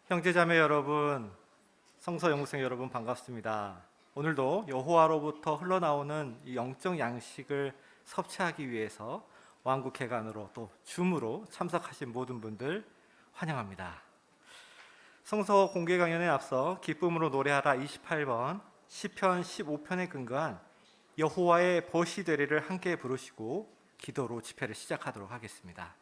형제자매 여러분, 성서 영생 여러분 반갑습니다. 오늘도 여호와로부터 흘러나오는 이 영적 양식을 섭취하기 위해서 왕국회관으로 또 줌으로 참석하신 모든 분들 환영합니다. 성서 공개 강연에 앞서 기쁨으로 노래하라 28번 시편 15편에 근거한 여호와의 벗이 되리를 함께 부르시고 기도로 집회를 시작하도록 하겠습니다.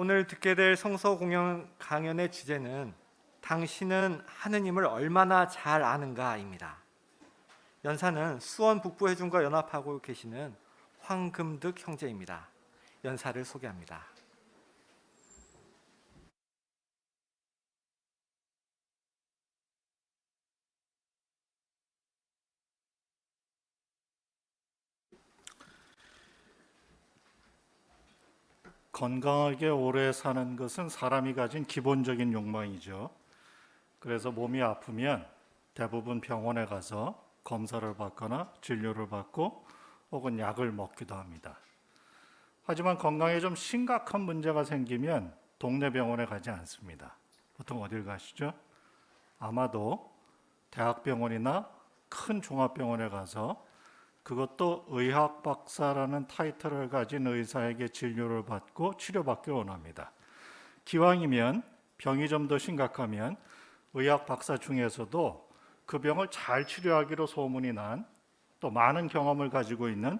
오늘 듣게 될 성서 공연 강연의 주제는 당신은 하느님을 얼마나 잘 아는가입니다. 연사는 수원 북부회중과 연합하고 계시는 황금득 형제입니다. 연사를 소개합니다. 건강하게 오래 사는 것은 사람이 가진 기본적인 욕망이죠. 그래서 몸이 아프면 대부분 병원에 가서 검사를 받거나 진료를 받고 혹은 약을 먹기도 합니다. 하지만 건강에 좀 심각한 문제가 생기면 동네 병원에 가지 않습니다. 보통 어딜 가시죠? 아마도 대학병원이나 큰 종합병원에 가서 그것도 의학 박사라는 타이틀을 가진 의사에게 진료를 받고 치료받기 원합니다. 기왕이면 병이 좀 더 심각하면 의학 박사 중에서도 그 병을 잘 치료하기로 소문이 난 또 많은 경험을 가지고 있는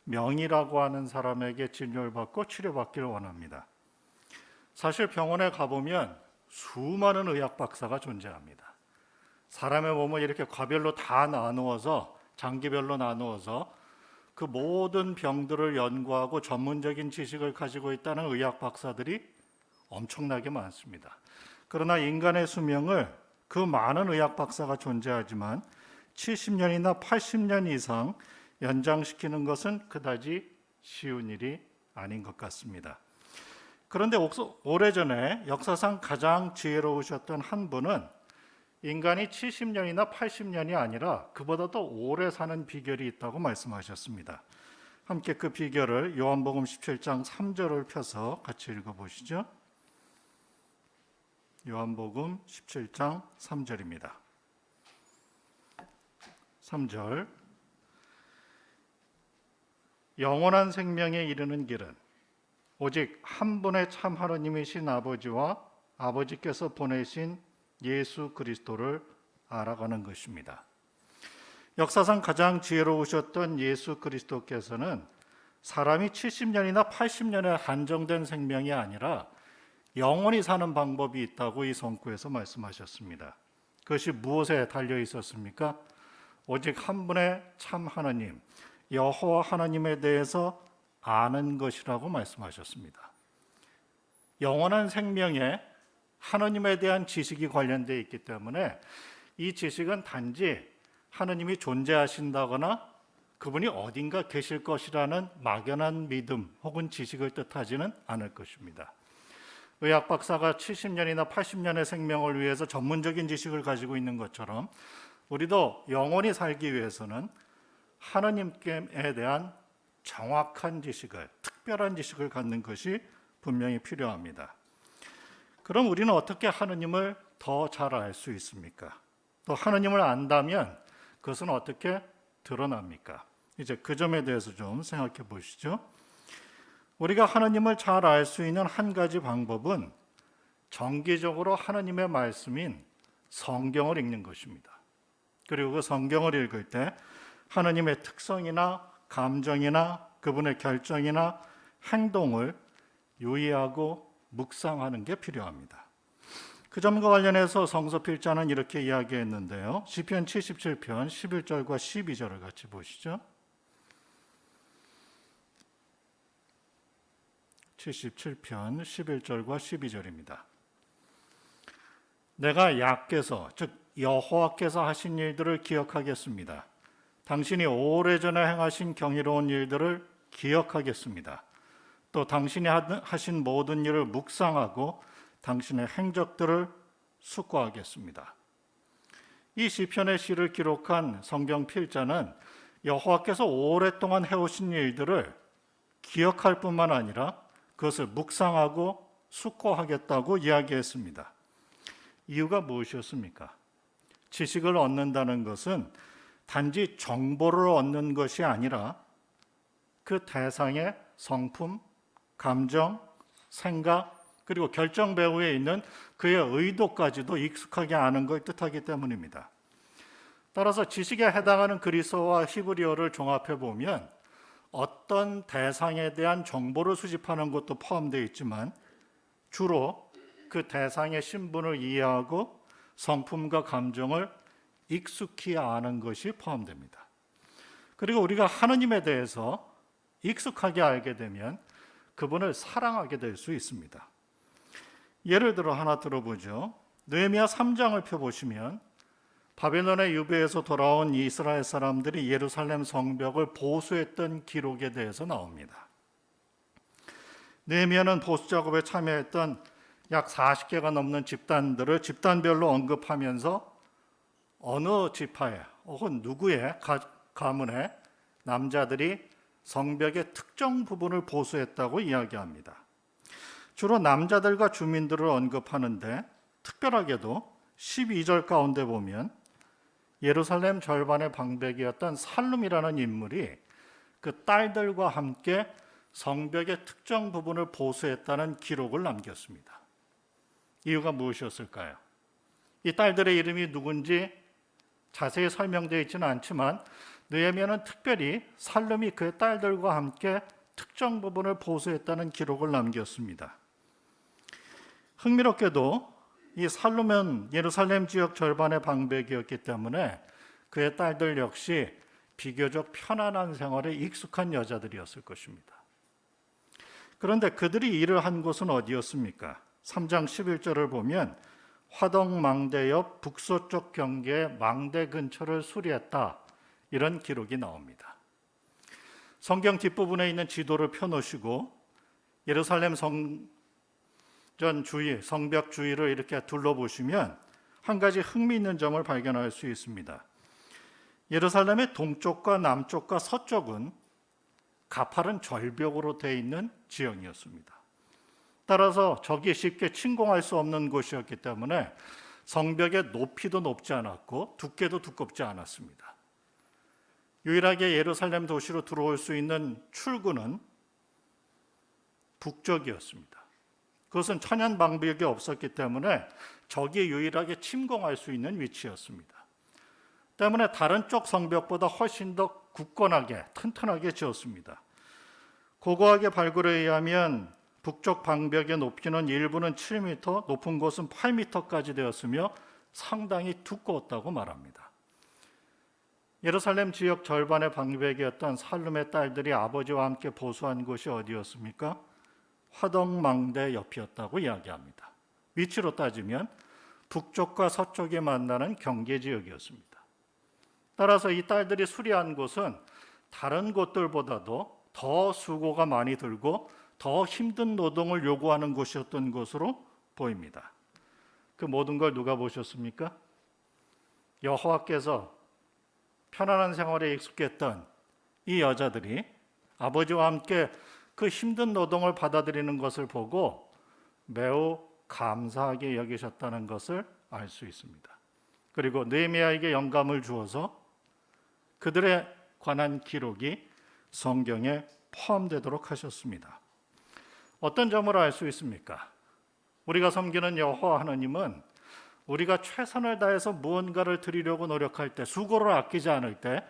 명의라고 하는 사람에게 진료를 받고 치료받기를 원합니다. 사실 병원에 가보면 수많은 의학 박사가 존재합니다. 사람의 몸을 이렇게 과별로 다 나누어서 장기별로 나누어서 그 모든 병들을 연구하고 전문적인 지식을 가지고 있다는 의학 박사들이 엄청나게 많습니다. 그러나 인간의 수명을 그 많은 의학 박사가 존재하지만 70년이나 80년 이상 연장시키는 것은 그다지 쉬운 일이 아닌 것 같습니다. 그런데 오래전에 역사상 가장 지혜로우셨던 한 분은 인간이 70년이나 80년이 아니라 그보다도 오래 사는 비결이 있다고 말씀하셨습니다. 함께 그 비결을 요한복음 17장 3절을 펴서 같이 읽어보시죠. 요한복음 17장 3절입니다. 3절 영원한 생명에 이르는 길은 오직 한 분의 참 하나님이신 아버지와 아버지께서 보내신 예수 그리스도를 알아가는 것입니다. 역사상 가장 지혜로우셨던 예수 그리스도께서는 사람이 70년이나 80년에 한정된 생명이 아니라 영원히 사는 방법이 있다고 이 성구에서 말씀하셨습니다. 그것이 무엇에 달려 있었습니까? 오직 한 분의 참 하나님, 여호와 하나님에 대해서 아는 것이라고 말씀하셨습니다. 영원한 생명에 하나님에 대한 지식이 관련되어 있기 때문에 이 지식은 단지 하나님이 존재하신다거나 그분이 어딘가 계실 것이라는 막연한 믿음 혹은 지식을 뜻하지는 않을 것입니다. 의학 박사가 70년이나 80년의 생명을 위해서 전문적인 지식을 가지고 있는 것처럼 우리도 영원히 살기 위해서는 하나님께 대한 정확한 지식을, 특별한 지식을 갖는 것이 분명히 필요합니다. 그럼 우리는 어떻게 하나님을 더 잘 알 수 있습니까? 또 하나님을 안다면 그것은 어떻게 드러납니까? 이제 그 점에 대해서 좀 생각해 보시죠. 우리가 하나님을 잘 알 수 있는 한 가지 방법은 정기적으로 하나님의 말씀인 성경을 읽는 것입니다. 그리고 그 성경을 읽을 때 하나님의 특성이나 감정이나 그분의 결정이나 행동을 유의하고 묵상하는 게 필요합니다. 그 점과 관련해서 성서필자는 이렇게 이야기했는데요. 시편 77편 11절과 12절을 같이 보시죠. 77편 11절과 12절입니다. 내가 야께서 즉 여호와께서 하신 일들을 기억하겠습니다. 당신이 오래전에 행하신 경이로운 일들을 기억하겠습니다. 또 당신이 하신 모든 일을 묵상하고 당신의 행적들을 숙고하겠습니다. 이 시편의 시를 기록한 성경 필자는 여호와께서 오랫동안 해오신 일들을 기억할 뿐만 아니라 그것을 묵상하고 숙고하겠다고 이야기했습니다. 이유가 무엇이었습니까? 지식을 얻는다는 것은 단지 정보를 얻는 것이 아니라 그 대상의 성품, 감정, 생각, 그리고 결정 배후에 있는 그의 의도까지도 익숙하게 아는 걸 뜻하기 때문입니다. 따라서 지식에 해당하는 그리스어와 히브리어를 종합해 보면 어떤 대상에 대한 정보를 수집하는 것도 포함되어 있지만 주로 그 대상의 신분을 이해하고 성품과 감정을 익숙히 아는 것이 포함됩니다. 그리고 우리가 하나님에 대해서 익숙하게 알게 되면 그분을 사랑하게 될 수 있습니다. 예를 들어 하나 들어보죠. 느헤미야 3장을 펴보시면 바벨론의 유배에서 돌아온 이스라엘 사람들이 예루살렘 성벽을 보수했던 기록에 대해서 나옵니다. 느헤미야는 보수 작업에 참여했던 약 40개가 넘는 집단들을 집단별로 언급하면서 어느 지파에 혹은 누구의 가문에 남자들이 성벽의 특정 부분을 보수했다고 이야기합니다. 주로 남자들과 주민들을 언급하는데 특별하게도 12절 가운데 보면 예루살렘 절반의 방백이었던 살룸이라는 인물이 그 딸들과 함께 성벽의 특정 부분을 보수했다는 기록을 남겼습니다. 이유가 무엇이었을까요? 이 딸들의 이름이 누군지 자세히 설명되어 있지는 않지만 느헤미야는 특별히 살룸이 그의 딸들과 함께 특정 부분을 보수했다는 기록을 남겼습니다. 흥미롭게도 이 살룸은 예루살렘 지역 절반의 방백이었기 때문에 그의 딸들 역시 비교적 편안한 생활에 익숙한 여자들이었을 것입니다. 그런데 그들이 일을 한 곳은 어디였습니까? 3장 11절을 보면 화덕망대 옆 북서쪽 경계의 망대 근처를 수리했다, 이런 기록이 나옵니다. 성경 뒷부분에 있는 지도를 펴놓으시고 예루살렘 성전 주위, 성벽 주위를 이렇게 둘러보시면 한 가지 흥미있는 점을 발견할 수 있습니다. 예루살렘의 동쪽과 남쪽과 서쪽은 가파른 절벽으로 되어 있는 지형이었습니다. 따라서 적이 쉽게 침공할 수 없는 곳이었기 때문에 성벽의 높이도 높지 않았고 두께도 두껍지 않았습니다. 유일하게 예루살렘 도시로 들어올 수 있는 출구는 북쪽이었습니다. 그것은 천연 방벽이 없었기 때문에 적이 유일하게 침공할 수 있는 위치였습니다. 때문에 다른 쪽 성벽보다 훨씬 더 굳건하게 튼튼하게 지었습니다. 고고하게 발굴에 의하면 북쪽 방벽의 높이는 일부는 7m, 높은 곳은 8m까지 되었으며 상당히 두꺼웠다고 말합니다. 예루살렘 지역 절반의 방백이었던 살룸의 딸들이 아버지와 함께 보수한 곳이 어디였습니까? 화덕망대 옆이었다고 이야기합니다. 위치로 따지면 북쪽과 서쪽이 만나는 경계지역이었습니다. 따라서 이 딸들이 수리한 곳은 다른 곳들보다도 더 수고가 많이 들고 더 힘든 노동을 요구하는 곳이었던 것으로 보입니다. 그 모든 걸 누가 보셨습니까? 여호와께서 편안한 생활에 익숙했던 이 여자들이 아버지와 함께 그 힘든 노동을 받아들이는 것을 보고 매우 감사하게 여기셨다는 것을 알 수 있습니다. 그리고 느헤미야에게 영감을 주어서 그들에 관한 기록이 성경에 포함되도록 하셨습니다. 어떤 점을 알 수 있습니까? 우리가 섬기는 여호와 하나님은 우리가 최선을 다해서 무언가를 드리려고 노력할 때, 수고를 아끼지 않을 때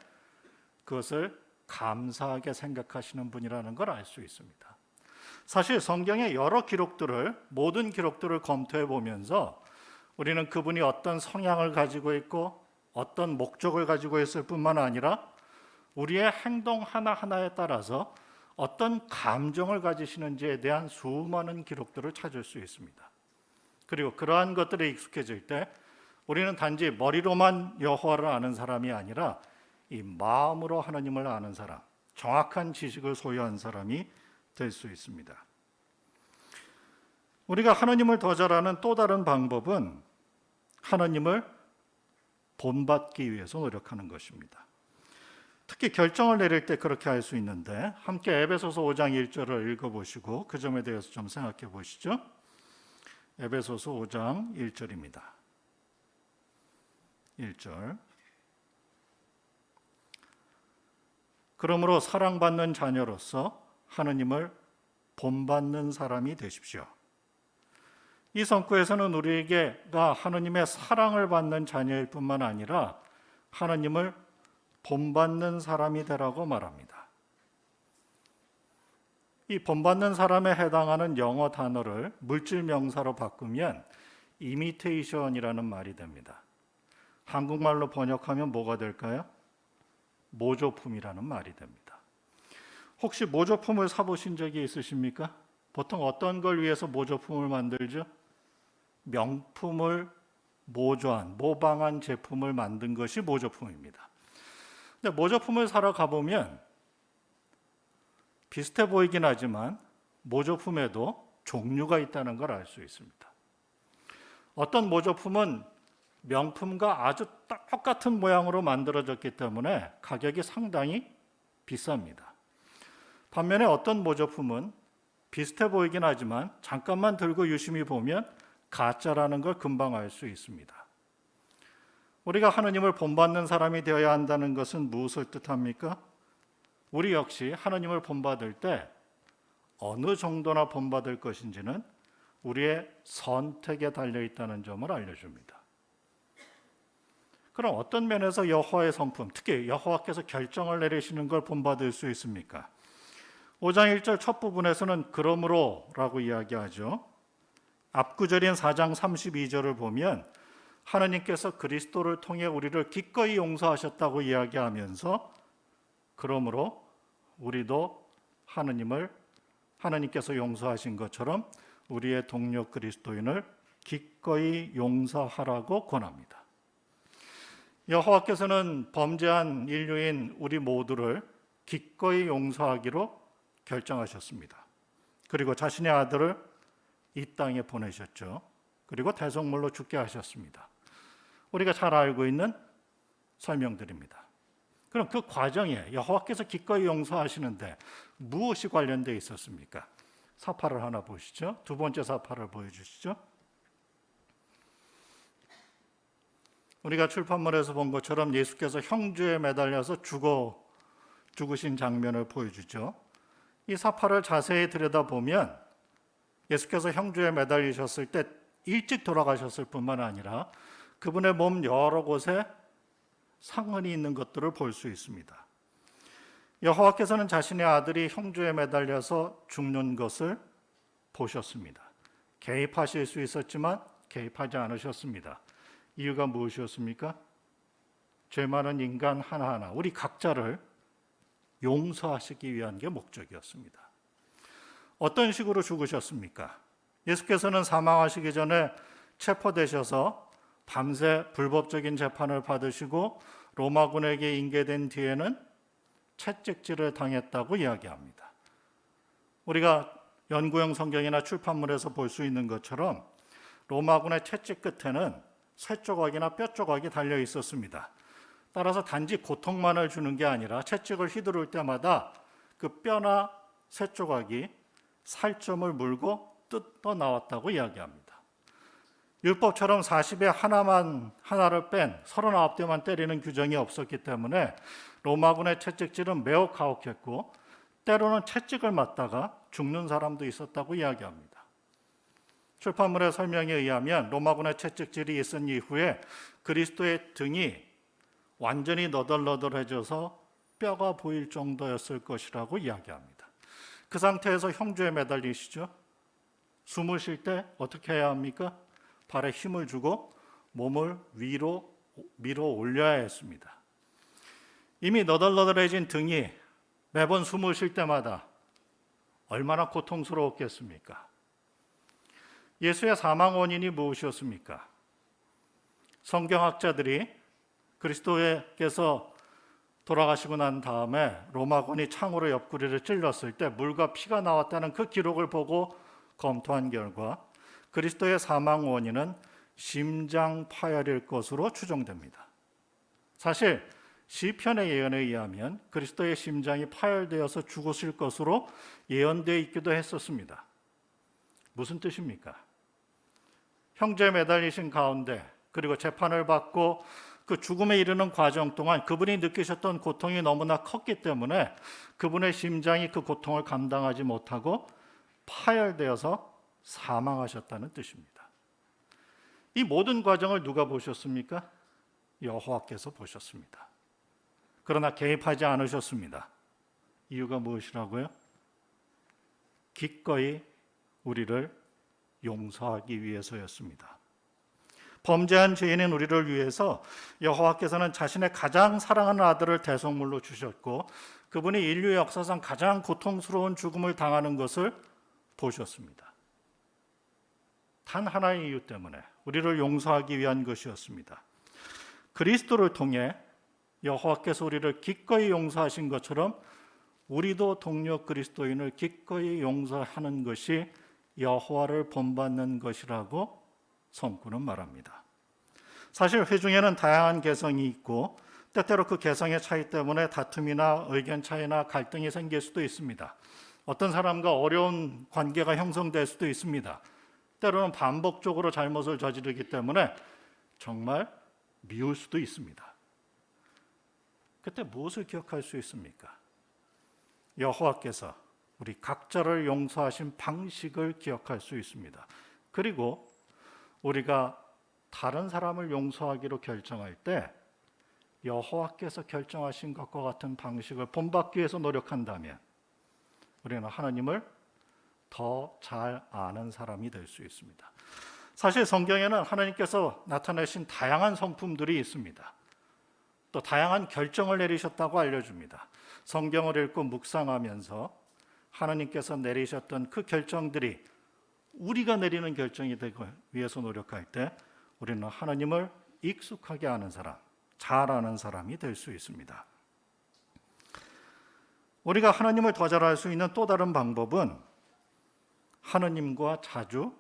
그것을 감사하게 생각하시는 분이라는 걸 알 수 있습니다. 사실 성경의 여러 기록들을, 모든 기록들을 검토해 보면서 우리는 그분이 어떤 성향을 가지고 있고 어떤 목적을 가지고 있을 뿐만 아니라 우리의 행동 하나하나에 따라서 어떤 감정을 가지시는지에 대한 수많은 기록들을 찾을 수 있습니다. 그리고 그러한 것들에 익숙해질 때 우리는 단지 머리로만 여호와를 아는 사람이 아니라 이 마음으로 하나님을 아는 사람, 정확한 지식을 소유한 사람이 될 수 있습니다. 우리가 하나님을 더 잘 아는 또 다른 방법은 하나님을 본받기 위해서 노력하는 것입니다. 특히 결정을 내릴 때 그렇게 할 수 있는데 함께 에베소서 5장 1절을 읽어보시고 그 점에 대해서 좀 생각해 보시죠. 에베소서 5장 1절입니다. 1절. 그러므로 사랑받는 자녀로서 하나님을 본받는 사람이 되십시오. 이 성구에서는 우리에게가 하나님의 사랑을 받는 자녀일 뿐만 아니라 하나님을 본받는 사람이 되라고 말합니다. 이 본받는 사람에 해당하는 영어 단어를 물질 명사로 바꾸면 imitation이라는 말이 됩니다. 한국말로 번역하면 뭐가 될까요? 모조품이라는 말이 됩니다. 혹시 모조품을 사보신 적이 있으십니까? 보통 어떤 걸 위해서 모조품을 만들죠? 명품을 모조한, 모방한 제품을 만든 것이 모조품입니다. 근데 모조품을 사러 가보면 비슷해 보이긴 하지만 모조품에도 종류가 있다는 걸 알 수 있습니다. 어떤 모조품은 명품과 아주 똑같은 모양으로 만들어졌기 때문에 가격이 상당히 비쌉니다. 반면에 어떤 모조품은 비슷해 보이긴 하지만 잠깐만 들고 유심히 보면 가짜라는 걸 금방 알 수 있습니다. 우리가 하나님을 본받는 사람이 되어야 한다는 것은 무엇을 뜻합니까? 우리 역시 하나님을 본받을 때 어느 정도나 본받을 것인지는 우리의 선택에 달려있다는 점을 알려줍니다. 그럼 어떤 면에서 여호와의 성품, 특히 여호와께서 결정을 내리시는 걸 본받을 수 있습니까? 5장 1절 첫 부분에서는 그러므로 라고 이야기하죠. 앞구절인 4장 32절을 보면 하나님께서 그리스도를 통해 우리를 기꺼이 용서하셨다고 이야기하면서 그러므로 우리도 하나님께서 용서하신 것처럼 우리의 동료 그리스도인을 기꺼이 용서하라고 권합니다. 여호와께서는 범죄한 인류인 우리 모두를 기꺼이 용서하기로 결정하셨습니다. 그리고 자신의 아들을 이 땅에 보내셨죠. 그리고 대속물로 죽게 하셨습니다. 우리가 잘 알고 있는 설명들입니다. 그럼 그 과정에 여호와께서 기꺼이 용서하시는데 무엇이 관련되어 있었습니까? 사파를 하나 보시죠. 두 번째 사파를 보여주시죠. 우리가 출판물에서 본 것처럼 예수께서 형주에 매달려서 죽으신 장면을 보여주죠. 이 사파를 자세히 들여다보면 예수께서 형주에 매달리셨을 때 일찍 돌아가셨을 뿐만 아니라 그분의 몸 여러 곳에 상흔이 있는 것들을 볼 수 있습니다. 여호와께서는 자신의 아들이 형주에 매달려서 죽는 것을 보셨습니다. 개입하실 수 있었지만 개입하지 않으셨습니다. 이유가 무엇이었습니까? 죄 많은 인간 하나하나 우리 각자를 용서하시기 위한 게 목적이었습니다. 어떤 식으로 죽으셨습니까? 예수께서는 사망하시기 전에 체포되셔서 밤새 불법적인 재판을 받으시고 로마군에게 인계된 뒤에는 채찍질을 당했다고 이야기합니다. 우리가 연구용 성경이나 출판물에서 볼 수 있는 것처럼 로마군의 채찍 끝에는 쇠 조각이나 뼈 조각이 달려 있었습니다. 따라서 단지 고통만을 주는 게 아니라 채찍을 휘두를 때마다 그 뼈나 쇠 조각이 살점을 물고 뜯어 나왔다고 이야기합니다. 율법처럼 40에 하나를 뺀 39대만 때리는 규정이 없었기 때문에 로마군의 채찍질은 매우 가혹했고 때로는 채찍을 맞다가 죽는 사람도 있었다고 이야기합니다. 출판물의 설명에 의하면 로마군의 채찍질이 있은 이후에 그리스도의 등이 완전히 너덜너덜해져서 뼈가 보일 정도였을 것이라고 이야기합니다. 그 상태에서 형주에 매달리시죠. 숨을 쉴 때 어떻게 해야 합니까? 발에 힘을 주고 몸을 위로 밀어 올려야 했습니다. 이미 너덜너덜해진 등이 매번 숨을 쉴 때마다 얼마나 고통스러웠겠습니까? 예수의 사망 원인이 무엇이었습니까? 성경학자들이 그리스도께서 돌아가시고 난 다음에 로마군이 창으로 옆구리를 찔렀을 때 물과 피가 나왔다는 그 기록을 보고 검토한 결과 그리스도의 사망 원인은 심장 파열일 것으로 추정됩니다. 사실 시편의 예언에 의하면 그리스도의 심장이 파열되어서 죽으실 것으로 예언되어 있기도 했었습니다. 무슨 뜻입니까? 형제에 매달리신 가운데 그리고 재판을 받고 그 죽음에 이르는 과정 동안 그분이 느끼셨던 고통이 너무나 컸기 때문에 그분의 심장이 그 고통을 감당하지 못하고 파열되어서 사망하셨다는 뜻입니다. 이 모든 과정을 누가 보셨습니까? 여호와께서 보셨습니다. 그러나 개입하지 않으셨습니다. 이유가 무엇이라고요? 기꺼이 우리를 용서하기 위해서였습니다. 범죄한 죄인인 우리를 위해서 여호와께서는 자신의 가장 사랑하는 아들을 대속물로 주셨고 그분이 인류 역사상 가장 고통스러운 죽음을 당하는 것을 보셨습니다. 단 하나의 이유 때문에 우리를 용서하기 위한 것이었습니다. 그리스도를 통해 여호와께서 우리를 기꺼이 용서하신 것처럼 우리도 동료 그리스도인을 기꺼이 용서하는 것이 여호와를 본받는 것이라고 성구는 말합니다. 사실 회중에는 다양한 개성이 있고 때때로 그 개성의 차이 때문에 다툼이나 의견 차이나 갈등이 생길 수도 있습니다. 어떤 사람과 어려운 관계가 형성될 수도 있습니다. 때로는 반복적으로 잘못을 저지르기 때문에 정말 미울 수도 있습니다. 그때 무엇을 기억할 수 있습니까? 여호와께서 우리 각자를 용서하신 방식을 기억할 수 있습니다. 그리고 우리가 다른 사람을 용서하기로 결정할 때 여호와께서 결정하신 것과 같은 방식을 본받기 위해서 노력한다면 우리는 하나님을 더 잘 아는 사람이 될 수 있습니다. 사실 성경에는 하나님께서 나타내신 다양한 성품들이 있습니다. 또 다양한 결정을 내리셨다고 알려줍니다. 성경을 읽고 묵상하면서 하나님께서 내리셨던 그 결정들이 우리가 내리는 결정이 되기 위해서 노력할 때 우리는 하나님을 익숙하게 아는 사람, 잘 아는 사람이 될 수 있습니다. 우리가 하나님을 더 잘 알 수 있는 또 다른 방법은 하나님과 자주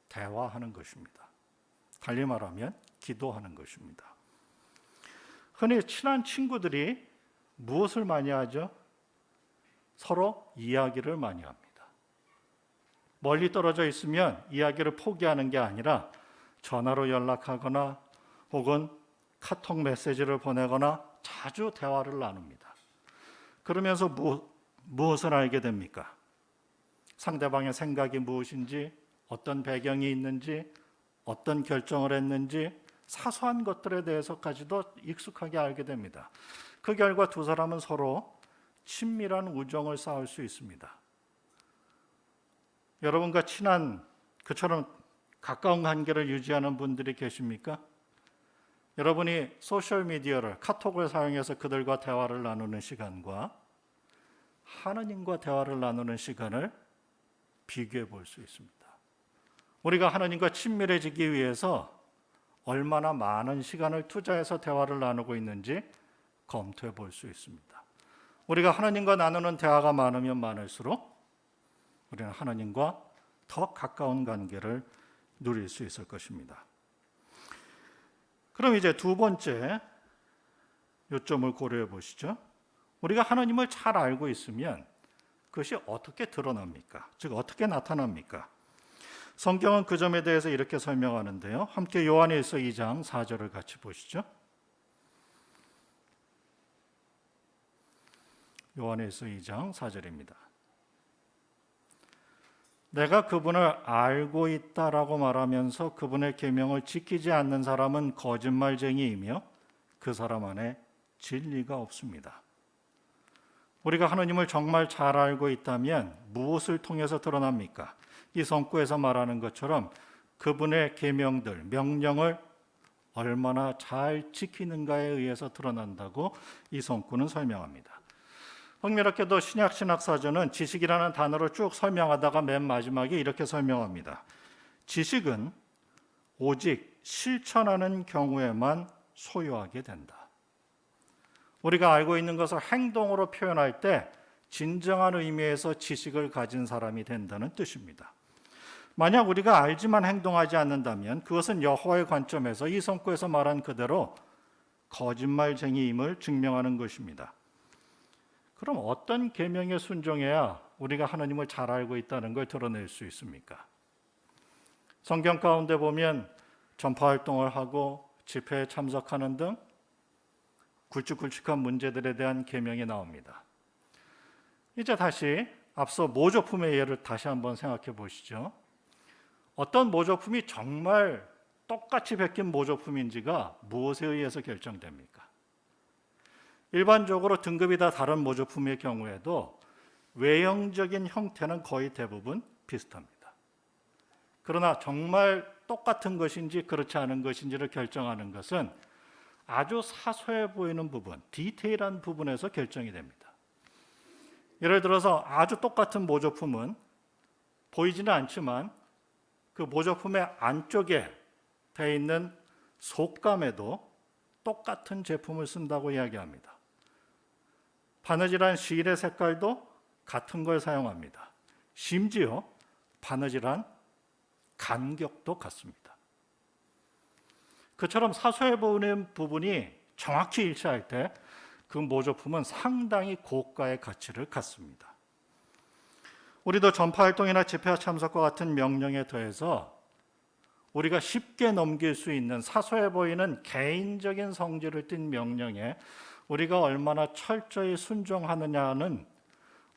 대화하는 것입니다. 달리 말하면 기도하는 것입니다. 흔히 친한 친구들이 무엇을 많이 하죠? 서로 이야기를 많이 합니다. 멀리 떨어져 있으면 이야기를 포기하는 게 아니라 전화로 연락하거나 혹은 카톡 메시지를 보내거나 자주 대화를 나눕니다. 그러면서 무엇을 알게 됩니까? 상대방의 생각이 무엇인지, 어떤 배경이 있는지, 어떤 결정을 했는지 사소한 것들에 대해서까지도 익숙하게 알게 됩니다. 그 결과 두 사람은 서로 친밀한 우정을 쌓을 수 있습니다. 여러분과 친한 그처럼 가까운 관계를 유지하는 분들이 계십니까? 여러분이 소셜미디어를 카톡을 사용해서 그들과 대화를 나누는 시간과 하느님과 대화를 나누는 시간을 비교해 볼 수 있습니다. 우리가 하느님과 친밀해지기 위해서 얼마나 많은 시간을 투자해서 대화를 나누고 있는지 검토해 볼 수 있습니다. 우리가 하느님과 나누는 대화가 많으면 많을수록 우리는 하느님과 더 가까운 관계를 누릴 수 있을 것입니다. 그럼 이제 두 번째 요점을 고려해 보시죠. 우리가 하나님을 잘 알고 있으면 그것이 어떻게 드러납니까? 즉 어떻게 나타납니까? 성경은 그 점에 대해서 이렇게 설명하는데요. 함께 요한일서 2장 4절을 같이 보시죠. 요한일서 2장 4절입니다. 내가 그분을 알고 있다라고 말하면서 그분의 계명을 지키지 않는 사람은 거짓말쟁이이며 그 사람 안에 진리가 없습니다. 우리가 하나님을 정말 잘 알고 있다면 무엇을 통해서 드러납니까? 이 성구에서 말하는 것처럼 그분의 계명들, 명령을 얼마나 잘 지키는가에 의해서 드러난다고 이 성구는 설명합니다. 흥미롭게도 신약 신학사전은 지식이라는 단어를 쭉 설명하다가 맨 마지막에 이렇게 설명합니다. 지식은 오직 실천하는 경우에만 소유하게 된다. 우리가 알고 있는 것을 행동으로 표현할 때 진정한 의미에서 지식을 가진 사람이 된다는 뜻입니다. 만약 우리가 알지만 행동하지 않는다면 그것은 여호와의 관점에서 이 성구에서 말한 그대로 거짓말쟁이임을 증명하는 것입니다. 그럼 어떤 계명에 순종해야 우리가 하나님을 잘 알고 있다는 걸 드러낼 수 있습니까? 성경 가운데 보면 전파 활동을 하고 집회에 참석하는 등 굵직굵직한 문제들에 대한 계명이 나옵니다. 이제 다시 앞서 모조품의 예를 다시 한번 생각해 보시죠. 어떤 모조품이 정말 똑같이 베낀 모조품인지가 무엇에 의해서 결정됩니까? 일반적으로 등급이 다 다른 모조품의 경우에도 외형적인 형태는 거의 대부분 비슷합니다. 그러나 정말 똑같은 것인지 그렇지 않은 것인지를 결정하는 것은 아주 사소해 보이는 부분, 디테일한 부분에서 결정이 됩니다. 예를 들어서 아주 똑같은 모조품은 보이지는 않지만 그 모조품의 안쪽에 되어 있는 속감에도 똑같은 제품을 쓴다고 이야기합니다. 바느질한 실의 색깔도 같은 걸 사용합니다. 심지어 바느질한 간격도 같습니다. 그처럼 사소해 보이는 부분이 정확히 일치할 때 그 모조품은 상당히 고가의 가치를 갖습니다. 우리도 전파 활동이나 집회 참석과 같은 명령에 더해서 우리가 쉽게 넘길 수 있는 사소해 보이는 개인적인 성질을 띤 명령에 우리가 얼마나 철저히 순종하느냐는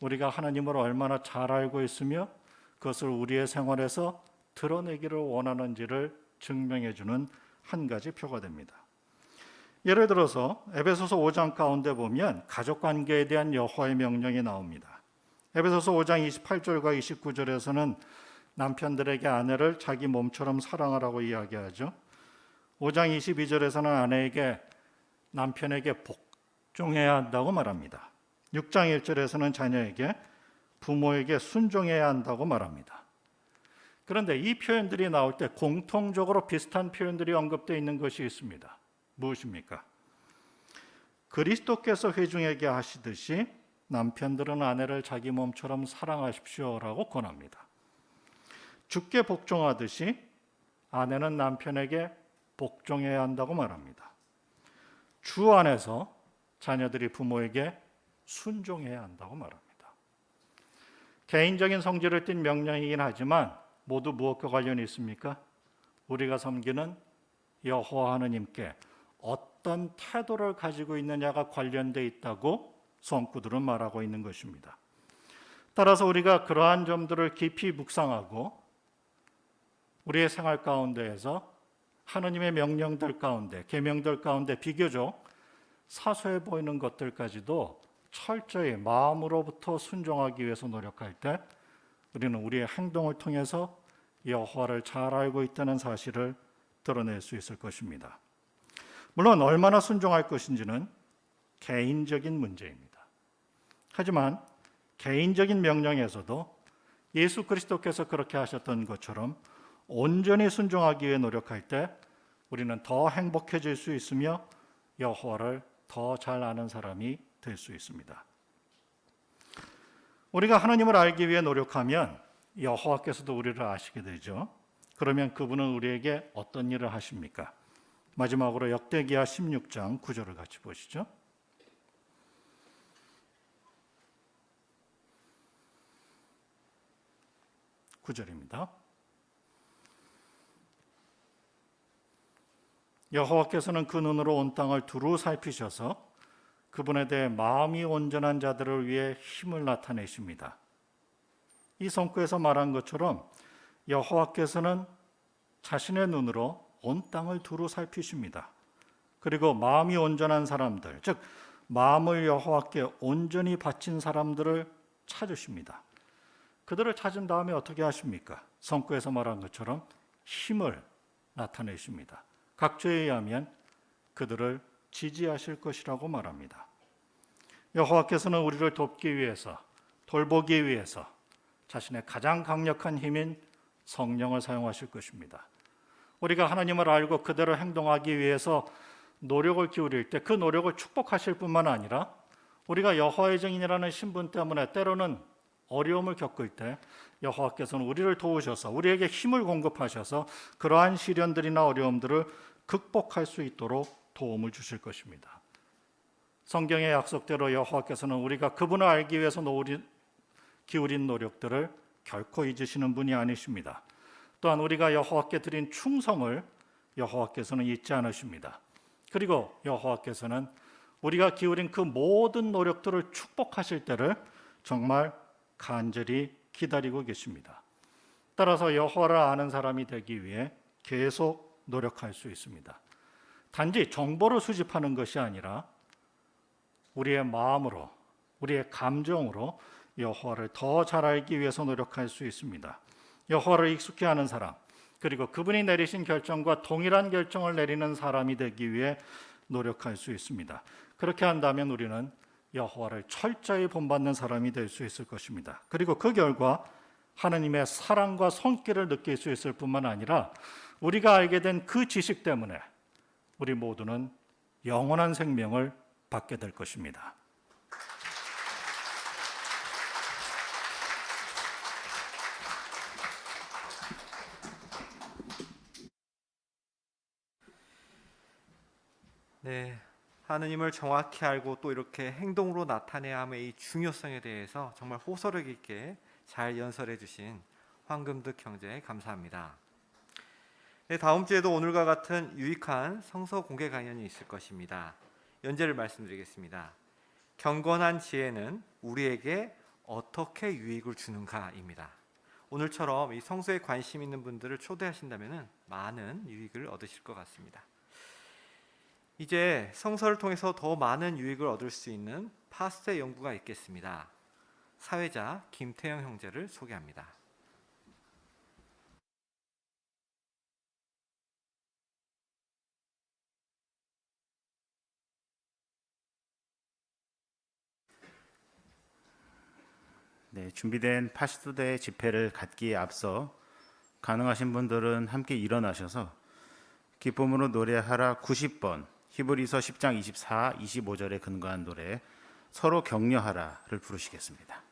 우리가 하나님을 얼마나 잘 알고 있으며 그것을 우리의 생활에서 드러내기를 원하는지를 증명해 주는 한 가지 표가 됩니다. 예를 들어서 에베소서 5장 가운데 보면 가족 관계에 대한 여호와의 명령이 나옵니다. 에베소서 5장 28절과 29절에서는 남편들에게 아내를 자기 몸처럼 사랑하라고 이야기하죠. 5장 22절에서는 아내에게 남편에게 복종해야 한다고 말합니다. 6장 1절에서는 자녀에게 부모에게 순종해야 한다고 말합니다. 그런데 이 표현들이 나올 때 공통적으로 비슷한 표현들이 언급되어 있는 것이 있습니다. 무엇입니까? 그리스도께서 회중에게 하시듯이 남편들은 아내를 자기 몸처럼 사랑하십시오라고 권합니다. 주께 복종하듯이 아내는 남편에게 복종해야 한다고 말합니다. 주 안에서 자녀들이 부모에게 순종해야 한다고 말합니다. 개인적인 성질을 띤 명령이긴 하지만 모두 무엇과 관련이 있습니까? 우리가 섬기는 여호와 하나님께 어떤 태도를 가지고 있느냐가 관련돼 있다고 성구들은 말하고 있는 것입니다. 따라서 우리가 그러한 점들을 깊이 묵상하고 우리의 생활 가운데에서 하나님의 명령들 가운데, 계명들 가운데 비교적 사소해 보이는 것들까지도 철저히 마음으로부터 순종하기 위해서 노력할 때 우리는 우리의 행동을 통해서 여호와를 잘 알고 있다는 사실을 드러낼 수 있을 것입니다. 물론 얼마나 순종할 것인지는 개인적인 문제입니다. 하지만 개인적인 명령에서도 예수 그리스도께서 그렇게 하셨던 것처럼 온전히 순종하기 위해 노력할 때 우리는 더 행복해질 수 있으며 여호와를 더 잘 아는 사람이 될 수 있습니다. 우리가 하나님을 알기 위해 노력하면 여호와께서도 우리를 아시게 되죠. 그러면 그분은 우리에게 어떤 일을 하십니까? 마지막으로 역대기야 16장 9절을 같이 보시죠. 9절입니다. 여호와께서는 그 눈으로 온 땅을 두루 살피셔서 그분에 대해 마음이 온전한 자들을 위해 힘을 나타내십니다. 이 성구에서 말한 것처럼 여호와께서는 자신의 눈으로 온 땅을 두루 살피십니다. 그리고 마음이 온전한 사람들, 즉 마음을 여호와께 온전히 바친 사람들을 찾으십니다. 그들을 찾은 다음에 어떻게 하십니까? 성구에서 말한 것처럼 힘을 나타내십니다. 각주에 의하면 그들을 지지하실 것이라고 말합니다. 여호와께서는 우리를 돕기 위해서, 돌보기 위해서 자신의 가장 강력한 힘인 성령을 사용하실 것입니다. 우리가 하나님을 알고 그대로 행동하기 위해서 노력을 기울일 때 그 노력을 축복하실 뿐만 아니라 우리가 여호와의 증인이라는 신분 때문에 때로는 어려움을 겪을 때 여호와께서는 우리를 도우셔서 우리에게 힘을 공급하셔서 그러한 시련들이나 어려움들을 극복할 수 있도록 도움을 주실 것입니다. 성경의 약속대로 여호와께서는 우리가 그분을 알기 위해서 기울인 노력들을 결코 잊으시는 분이 아니십니다. 또한 우리가 여호와께 드린 충성을 여호와께서는 잊지 않으십니다. 그리고 여호와께서는 우리가 기울인 그 모든 노력들을 축복하실 때를 정말 간절히 기다리고 계십니다. 따라서 여호와를 아는 사람이 되기 위해 계속 노력할 수 있습니다. 단지 정보를 수집하는 것이 아니라 우리의 마음으로, 우리의 감정으로 여호와를 더 잘 알기 위해서 노력할 수 있습니다. 여호와를 익숙히 아는 사람, 그리고 그분이 내리신 결정과 동일한 결정을 내리는 사람이 되기 위해 노력할 수 있습니다. 그렇게 한다면 우리는 여호와를 철저히 본받는 사람이 될 수 있을 것입니다. 그리고 그 결과 하나님의 사랑과 손길을 느낄 수 있을 뿐만 아니라 우리가 알게 된 그 지식 때문에 우리 모두는 영원한 생명을 받게 될 것입니다. 네, 하느님을 정확히 알고 또 이렇게 행동으로 나타내야 함의 이 중요성에 대해서 정말 호소력 있게 잘 연설해 주신 황금득 형제 감사합니다. 네, 다음 주에도 오늘과 같은 유익한 성서 공개 강연이 있을 것입니다. 연재를 말씀드리겠습니다. 경건한 지혜는 우리에게 어떻게 유익을 주는가입니다. 오늘처럼 이 성서에 관심 있는 분들을 초대하신다면 많은 유익을 얻으실 것 같습니다. 이제 성서를 통해서 더 많은 유익을 얻을 수 있는 파스텔 연구가 있겠습니다. 사회자 김태영 형제를 소개합니다. 네, 준비된 파시토대 집회를 갖기에 앞서 가능하신 분들은 함께 일어나셔서 기쁨으로 노래하라 90번 히브리서 10장 24, 25절에 근거한 노래 서로 격려하라를 부르시겠습니다.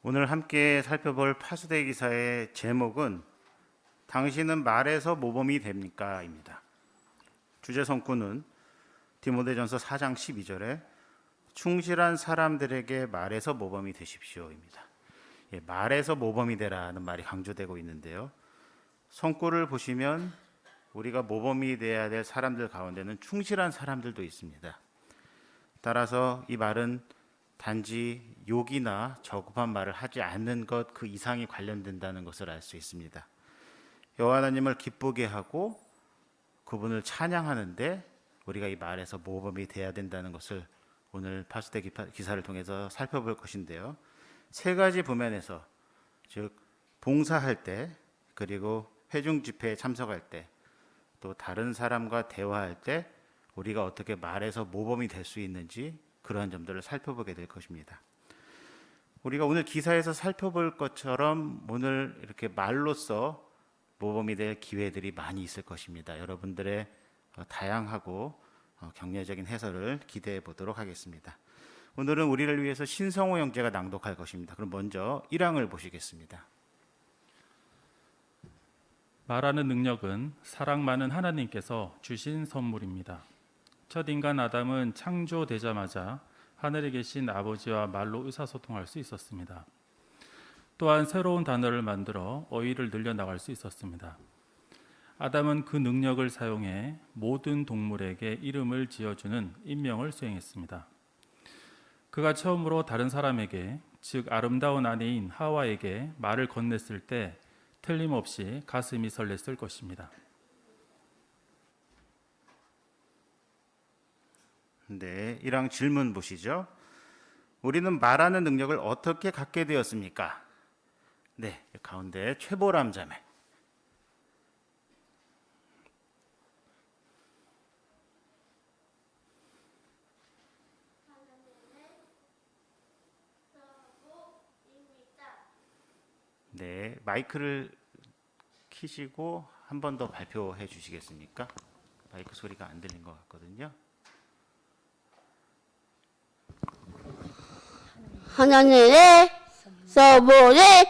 오늘 함께 살펴볼 파수대 기사의 제목은 당신은 말에서 모범이 됩니까?입니다. 주제 성구는 디모데전서 4장 12절에 충실한 사람들에게 말에서 모범이 되십시오입니다. 예, 말에서 모범이 되라는 말이 강조되고 있는데요. 성구를 보시면 우리가 모범이 되어야 될 사람들 가운데는 충실한 사람들도 있습니다. 따라서 이 말은 단지 욕이나 저급한 말을 하지 않는 것 그 이상이 관련된다는 것을 알 수 있습니다. 여호와 하나님을 기쁘게 하고 그분을 찬양하는데 우리가 이 말에서 모범이 돼야 된다는 것을 오늘 파수대 기사를 통해서 살펴볼 것인데요. 세 가지 부면에서, 즉 봉사할 때, 그리고 회중 집회에 참석할 때, 또 다른 사람과 대화할 때 우리가 어떻게 말에서 모범이 될 수 있는지 그러한 점들을 살펴보게 될 것입니다. 우리가 오늘 기사에서 살펴볼 것처럼 오늘 이렇게 말로써 모범이 될 기회들이 많이 있을 것입니다. 여러분들의 다양하고 격려적인 해설을 기대해 보도록 하겠습니다. 오늘은 우리를 위해서 신성호 형제가 낭독할 것입니다. 그럼 먼저 1항을 보시겠습니다. 말하는 능력은 사랑 많은 하나님께서 주신 선물입니다. 첫 인간 아담은 창조되자마자 하늘에 계신 아버지와 말로 의사소통할 수 있었습니다. 또한 새로운 단어를 만들어 어휘를 늘려나갈 수 있었습니다. 아담은 그 능력을 사용해 모든 동물에게 이름을 지어주는 임명을 수행했습니다. 그가 처음으로 다른 사람에게, 즉 아름다운 아내인 하와에게 말을 건넸을 때 틀림없이 가슴이 설렜을 것입니다. 네, 1항 질문 보시죠. 우리는 말하는 능력을 어떻게 갖게 되었습니까? 네, 가운데 최보람 자매. 네, 마이크를 키시고 한 번 더 발표해 주시겠습니까? 마이크 소리가 안 들린 것 같거든요. 하나님의 선물입니다.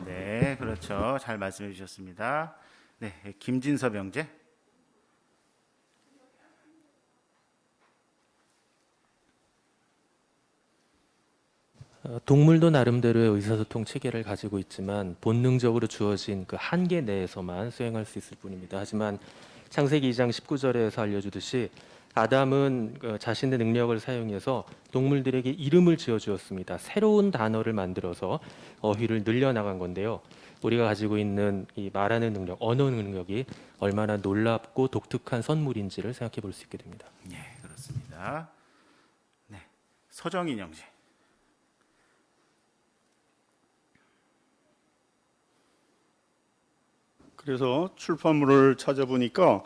네, 그렇죠. 잘 말씀해 주셨습니다. 네, 김진섭 형제. 동물도 나름대로의 의사소통 체계를 가지고 있지만 본능적으로 주어진 그 한계 내에서만 수행할 수 있을 뿐입니다. 하지만 창세기 2장 19절에서 알려주듯이 아담은 자신의 능력을 사용해서 동물들에게 이름을 지어주었습니다. 새로운 단어를 만들어서 어휘를 늘려나간 건데요. 우리가 가지고 있는 이 말하는 능력, 언어 능력이 얼마나 놀랍고 독특한 선물인지를 생각해 볼 수 있게 됩니다. 네, 그렇습니다. 네, 서정인 형제. 그래서 출판물을 찾아보니까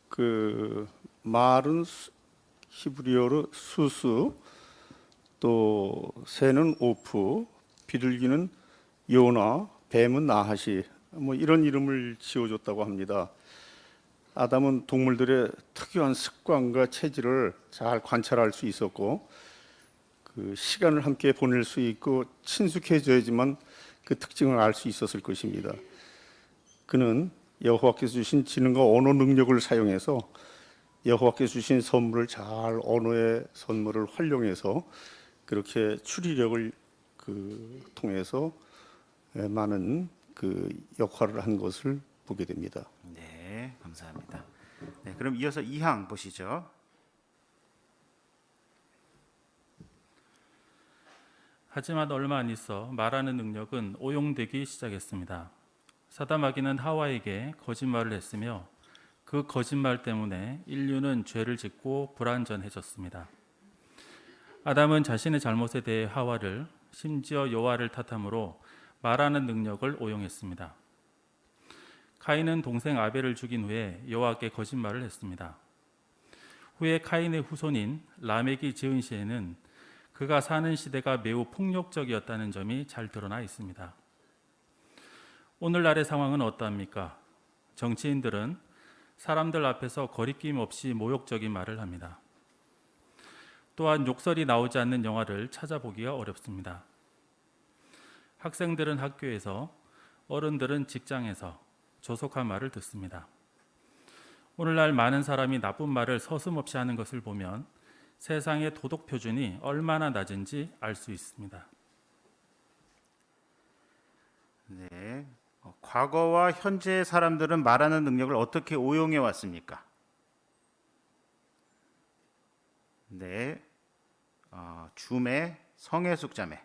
그 말은 히브리어로 수수, 또 새는 오프, 비둘기는 요나, 뱀은 나하시, 뭐 이런 이름을 지어줬다고 합니다. 아담은 동물들의 특유한 습관과 체질을 잘 관찰할 수 있었고, 그 시간을 함께 보낼 수 있고 친숙해져야지만 그 특징을 알 수 있었을 것입니다. 그는 여호와께서 주신 지능과 언어 능력을 사용해서 여호와께서 주신 선물을 잘 언어의 선물을 활용해서 그렇게 추리력을 통해서 많은 그 역할을 한 것을 보게 됩니다. 네, 감사합니다. 네, 그럼 이어서 2항 보시죠. 하지만 얼마 안 있어 말하는 능력은 오용되기 시작했습니다. 사다마귀는 하와에게 거짓말을 했으며 그 거짓말 때문에 인류는 죄를 짓고 불완전해졌습니다. 아담은 자신의 잘못에 대해 하와를, 심지어 여호와를 탓함으로 말하는 능력을 오용했습니다. 카인은 동생 아벨을 죽인 후에 여호와께 거짓말을 했습니다. 후에 카인의 후손인 라멕이 지은 시에는 그가 사는 시대가 매우 폭력적이었다는 점이 잘 드러나 있습니다. 오늘날의 상황은 어떠합니까? 정치인들은 사람들 앞에서 거리낌 없이 모욕적인 말을 합니다. 또한 욕설이 나오지 않는 영화를 찾아보기가 어렵습니다. 학생들은 학교에서, 어른들은 직장에서 조속한 말을 듣습니다. 오늘날 많은 사람이 나쁜 말을 서슴없이 하는 것을 보면 세상의 도덕 표준이 얼마나 낮은지 알 수 있습니다. 네. 과거와 현재의 사람들은 말하는 능력을 어떻게 오용해 왔습니까? 네. 주매 성혜숙 자매.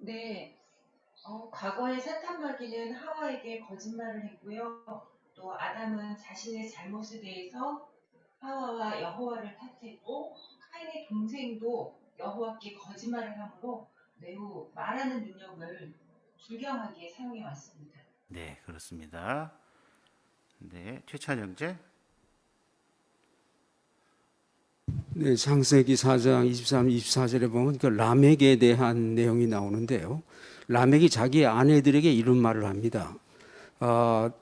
네, 과거의 사탄마귀는 하와에게 거짓말을 했고요. 또 아담은 자신의 잘못에 대해서 하와와 여호와를 탓했고, 카인의 동생도 여호와께 거짓말을 함으로 매우 말하는 능력을 불경하게 사용해 왔습니다. 네, 그렇습니다. 네, 최찬 형제. 네, 창세기 4장 23, 24절에 보면 그 라멕에 대한 내용이 나오는데요. 라멕이 자기 아내들에게 이런 말을 합니다.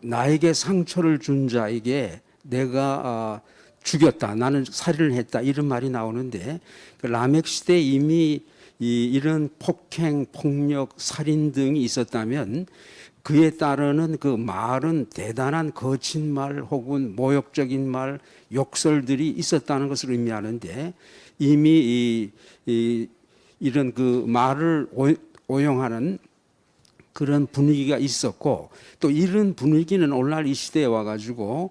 나에게 상처를 준 자에게 내가 죽였다. 나는 살인을 했다. 이런 말이 나오는데 그 라멕 시대에 이미 이런 폭행, 폭력, 살인 등이 있었다면 그에 따르는 그 말은 대단한 거친 말 혹은 모욕적인 말, 욕설들이 있었다는 것을 의미하는데 이미 이런 그 말을 오용하는 그런 분위기가 있었고 또 이런 분위기는 오늘날 이 시대에 와가지고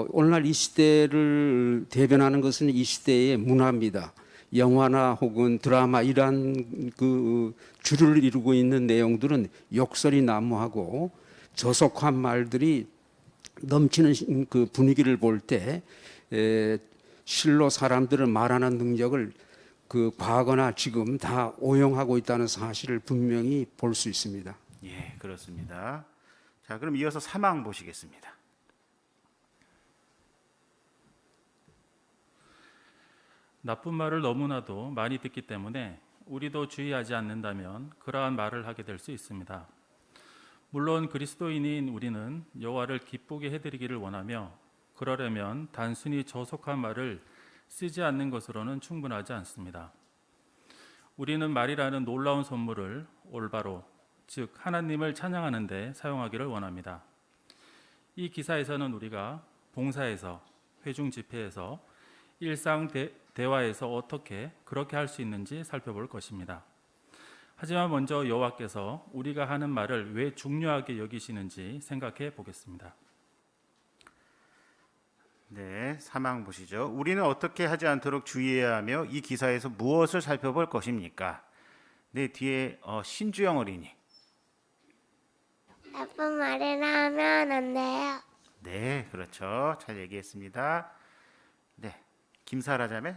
오늘날 이 시대를 대변하는 것은 이 시대의 문화입니다. 영화나 혹은 드라마 이러한 그 주를 이루고 있는 내용들은 욕설이 난무하고 저속한 말들이 넘치는 그 분위기를 볼 때 실로 사람들은 말하는 능력을 그 과거나 지금 다 오용하고 있다는 사실을 분명히 볼 수 있습니다. 예, 그렇습니다. 자, 그럼 이어서 사망 보시겠습니다. 나쁜 말을 너무나도 많이 듣기 때문에 우리도 주의하지 않는다면 그러한 말을 하게 될 수 있습니다. 물론 그리스도인인 우리는 여호와를 기쁘게 해드리기를 원하며 그러려면 단순히 저속한 말을 쓰지 않는 것으로는 충분하지 않습니다. 우리는 말이라는 놀라운 선물을 올바로, 즉 하나님을 찬양하는 데 사용하기를 원합니다. 이 기사에서는 우리가 봉사에서, 회중 집회에서, 일상 대화에서 어떻게 그렇게 할 수 있는지 살펴볼 것입니다. 하지만 먼저 여호와께서 우리가 하는 말을 왜 중요하게 여기시는지 생각해 보겠습니다. 네, 사망 보시죠. 우리는 어떻게 하지 않도록 주의해야 하며 이 기사에서 무엇을 살펴볼 것입니까? 네, 뒤에 신주영 어린이. 나쁜 말을 하면 안 돼요. 네, 그렇죠. 잘 얘기했습니다. 네, 김사라 자매.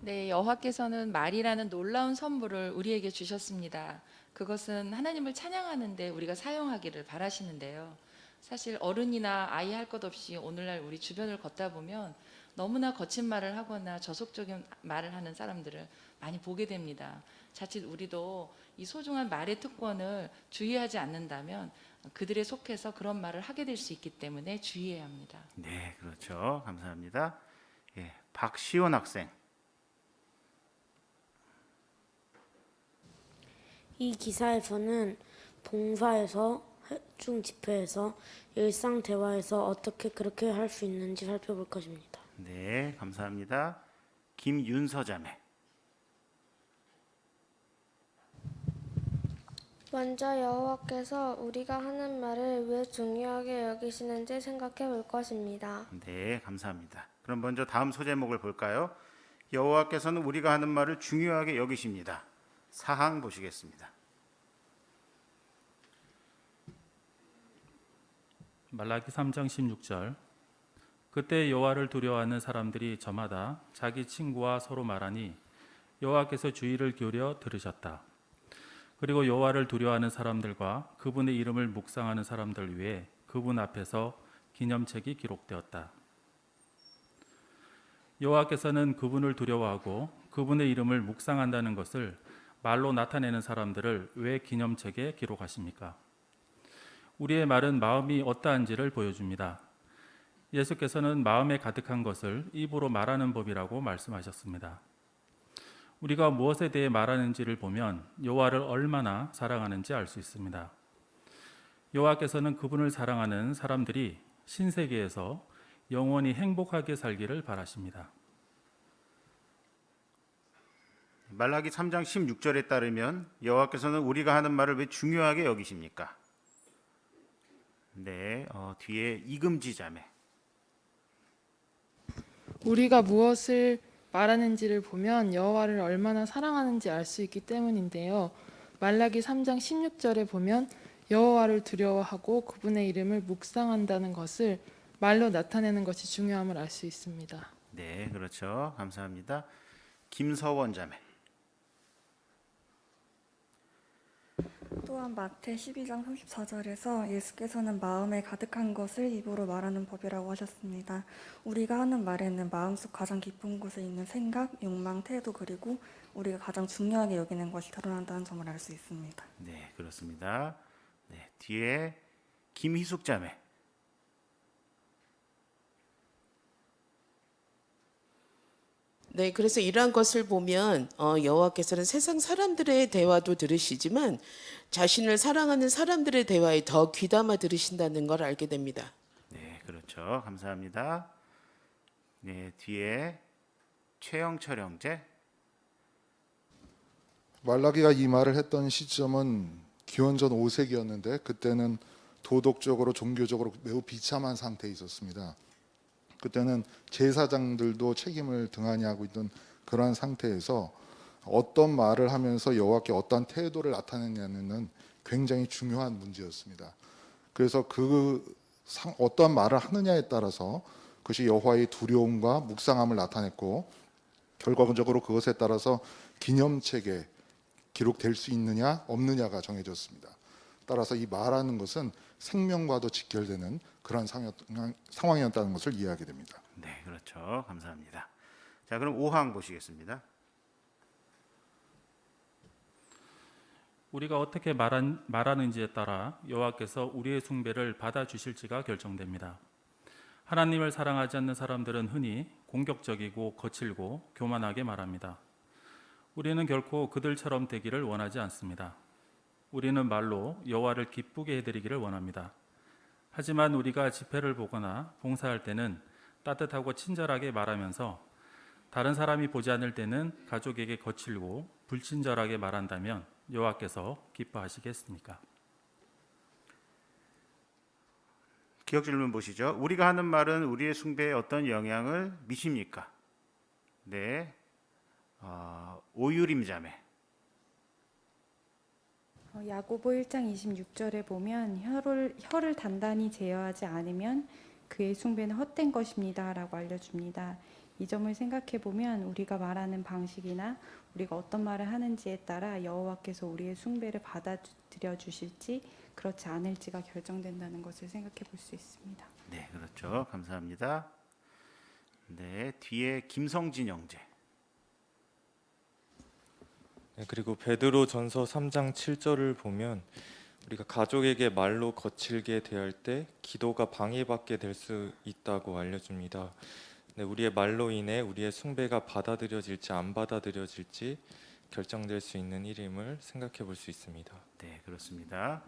네, 여호와께서는 말이라는 놀라운 선물을 우리에게 주셨습니다. 그것은 하나님을 찬양하는데 우리가 사용하기를 바라시는데요. 사실 어른이나 아이 할 것 없이 오늘날 우리 주변을 걷다 보면 너무나 거친 말을 하거나 저속적인 말을 하는 사람들을 많이 보게 됩니다. 자칫 우리도 이 소중한 말의 특권을 주의하지 않는다면 그들에 속해서 그런 말을 하게 될 수 있기 때문에 주의해야 합니다. 네, 그렇죠. 감사합니다. 예, 박시원 학생. 이 기사에서는 봉사에서, 회중 집회에서, 일상 대화에서 어떻게 그렇게 할 수 있는지 살펴볼 것입니다. 네, 감사합니다. 김윤서 자매. 먼저 여호와께서 우리가 하는 말을 왜 중요하게 여기시는지 생각해 볼 것입니다. 네, 감사합니다. 그럼 먼저 다음 소제목을 볼까요? 여호와께서는 우리가 하는 말을 중요하게 여기십니다. 사항 보시겠습니다. 말라기 3장 16절. 그때 여호와를 두려워하는 사람들이 저마다 자기 친구와 서로 말하니 여호와께서 주의를 기울여 들으셨다. 그리고 여호와를 두려워하는 사람들과 그분의 이름을 묵상하는 사람들 위해 그분 앞에서 기념책이 기록되었다. 여호와께서는 그분을 두려워하고 그분의 이름을 묵상한다는 것을 말로 나타내는 사람들을 왜 기념책에 기록하십니까? 우리의 말은 마음이 어떠한지를 보여줍니다. 예수께서는 마음에 가득한 것을 입으로 말하는 법이라고 말씀하셨습니다. 우리가 무엇에 대해 말하는지를 보면 여호와를 얼마나 사랑하는지 알 수 있습니다. 여호와께서는 그분을 사랑하는 사람들이 신세계에서 영원히 행복하게 살기를 바라십니다. 말라기 3장 16절에 따르면 여호와께서는 우리가 하는 말을 왜 중요하게 여기십니까? 네, 뒤에 이금지 자매. 우리가 무엇을 말하는지를 보면 여호와를 얼마나 사랑하는지 알 수 있기 때문인데요. 말라기 3장 16절에 보면 여호와를 두려워하고 그분의 이름을 묵상한다는 것을 말로 나타내는 것이 중요함을 알 수 있습니다. 네, 그렇죠. 감사합니다. 김서원 자매. 또한 마태 12장 34절에서 예수께서는 마음에 가득한 것을 입으로 말하는 법이라고 하셨습니다. 우리가 하는 말에는 마음속 가장 깊은 곳에 있는 생각, 욕망, 태도 그리고 우리가 가장 중요하게 여기는 것이 드러난다는 점을 알 수 있습니다. 네, 그렇습니다. 네, 뒤에 김희숙 자매. 네, 그래서 이러한 것을 보면 여호와께서는 세상 사람들의 대화도 들으시지만 자신을 사랑하는 사람들의 대화에 더 귀담아 들으신다는 걸 알게 됩니다. 네, 그렇죠. 감사합니다. 네, 뒤에 최영철 형제. 말라기가 이 말을 했던 시점은 기원전 5세기였는데 그때는 도덕적으로 종교적으로 매우 비참한 상태에 있었습니다. 그때는 제사장들도 책임을 등한히 하고 있던 그러한 상태에서 어떤 말을 하면서 여호와께 어떤 태도를 나타내냐는 굉장히 중요한 문제였습니다. 그래서 어떤 말을 하느냐에 따라서 그것이 여호와의 두려움과 묵상함을 나타냈고 결과적으로 그것에 따라서 기념책에 기록될 수 있느냐 없느냐가 정해졌습니다. 따라서 이 말하는 것은 생명과도 직결되는 그런 상황이었다는 것을 이해하게 됩니다. 네, 그렇죠. 감사합니다. 자, 그럼 5항 보시겠습니다. 우리가 어떻게 말하는지에 따라 여호와께서 우리의 숭배를 받아주실지가 결정됩니다. 하나님을 사랑하지 않는 사람들은 흔히 공격적이고 거칠고 교만하게 말합니다. 우리는 결코 그들처럼 되기를 원하지 않습니다. 우리는 말로 여호와를 기쁘게 해드리기를 원합니다. 하지만 우리가 집회를 보거나 봉사할 때는 따뜻하고 친절하게 말하면서 다른 사람이 보지 않을 때는 가족에게 거칠고 불친절하게 말한다면 여호와께서 기뻐하시겠습니까? 기억 질문 보시죠. 우리가 하는 말은 우리의 숭배에 어떤 영향을 미칩니까? 네, 오유림 자매. 야고보 1장 26절에 보면 혀를 단단히 제어하지 않으면 그의 숭배는 헛된 것입니다 라고 알려줍니다. 이 점을 생각해 보면 우리가 말하는 방식이나 우리가 어떤 말을 하는지에 따라 여호와께서 우리의 숭배를 받아들여 주실지 그렇지 않을지가 결정된다는 것을 생각해 볼 수 있습니다. 네, 그렇죠. 감사합니다. 네, 뒤에 김성진 형제. 네, 그리고 베드로전서 3장 7절을 보면 우리가 가족에게 말로 거칠게 대할 때 기도가 방해받게 될 수 있다고 알려줍니다. 네, 우리의 말로 인해 우리의 숭배가 받아들여질지 안 받아들여질지 결정될 수 있는 일임을 생각해 볼 수 있습니다. 네, 그렇습니다.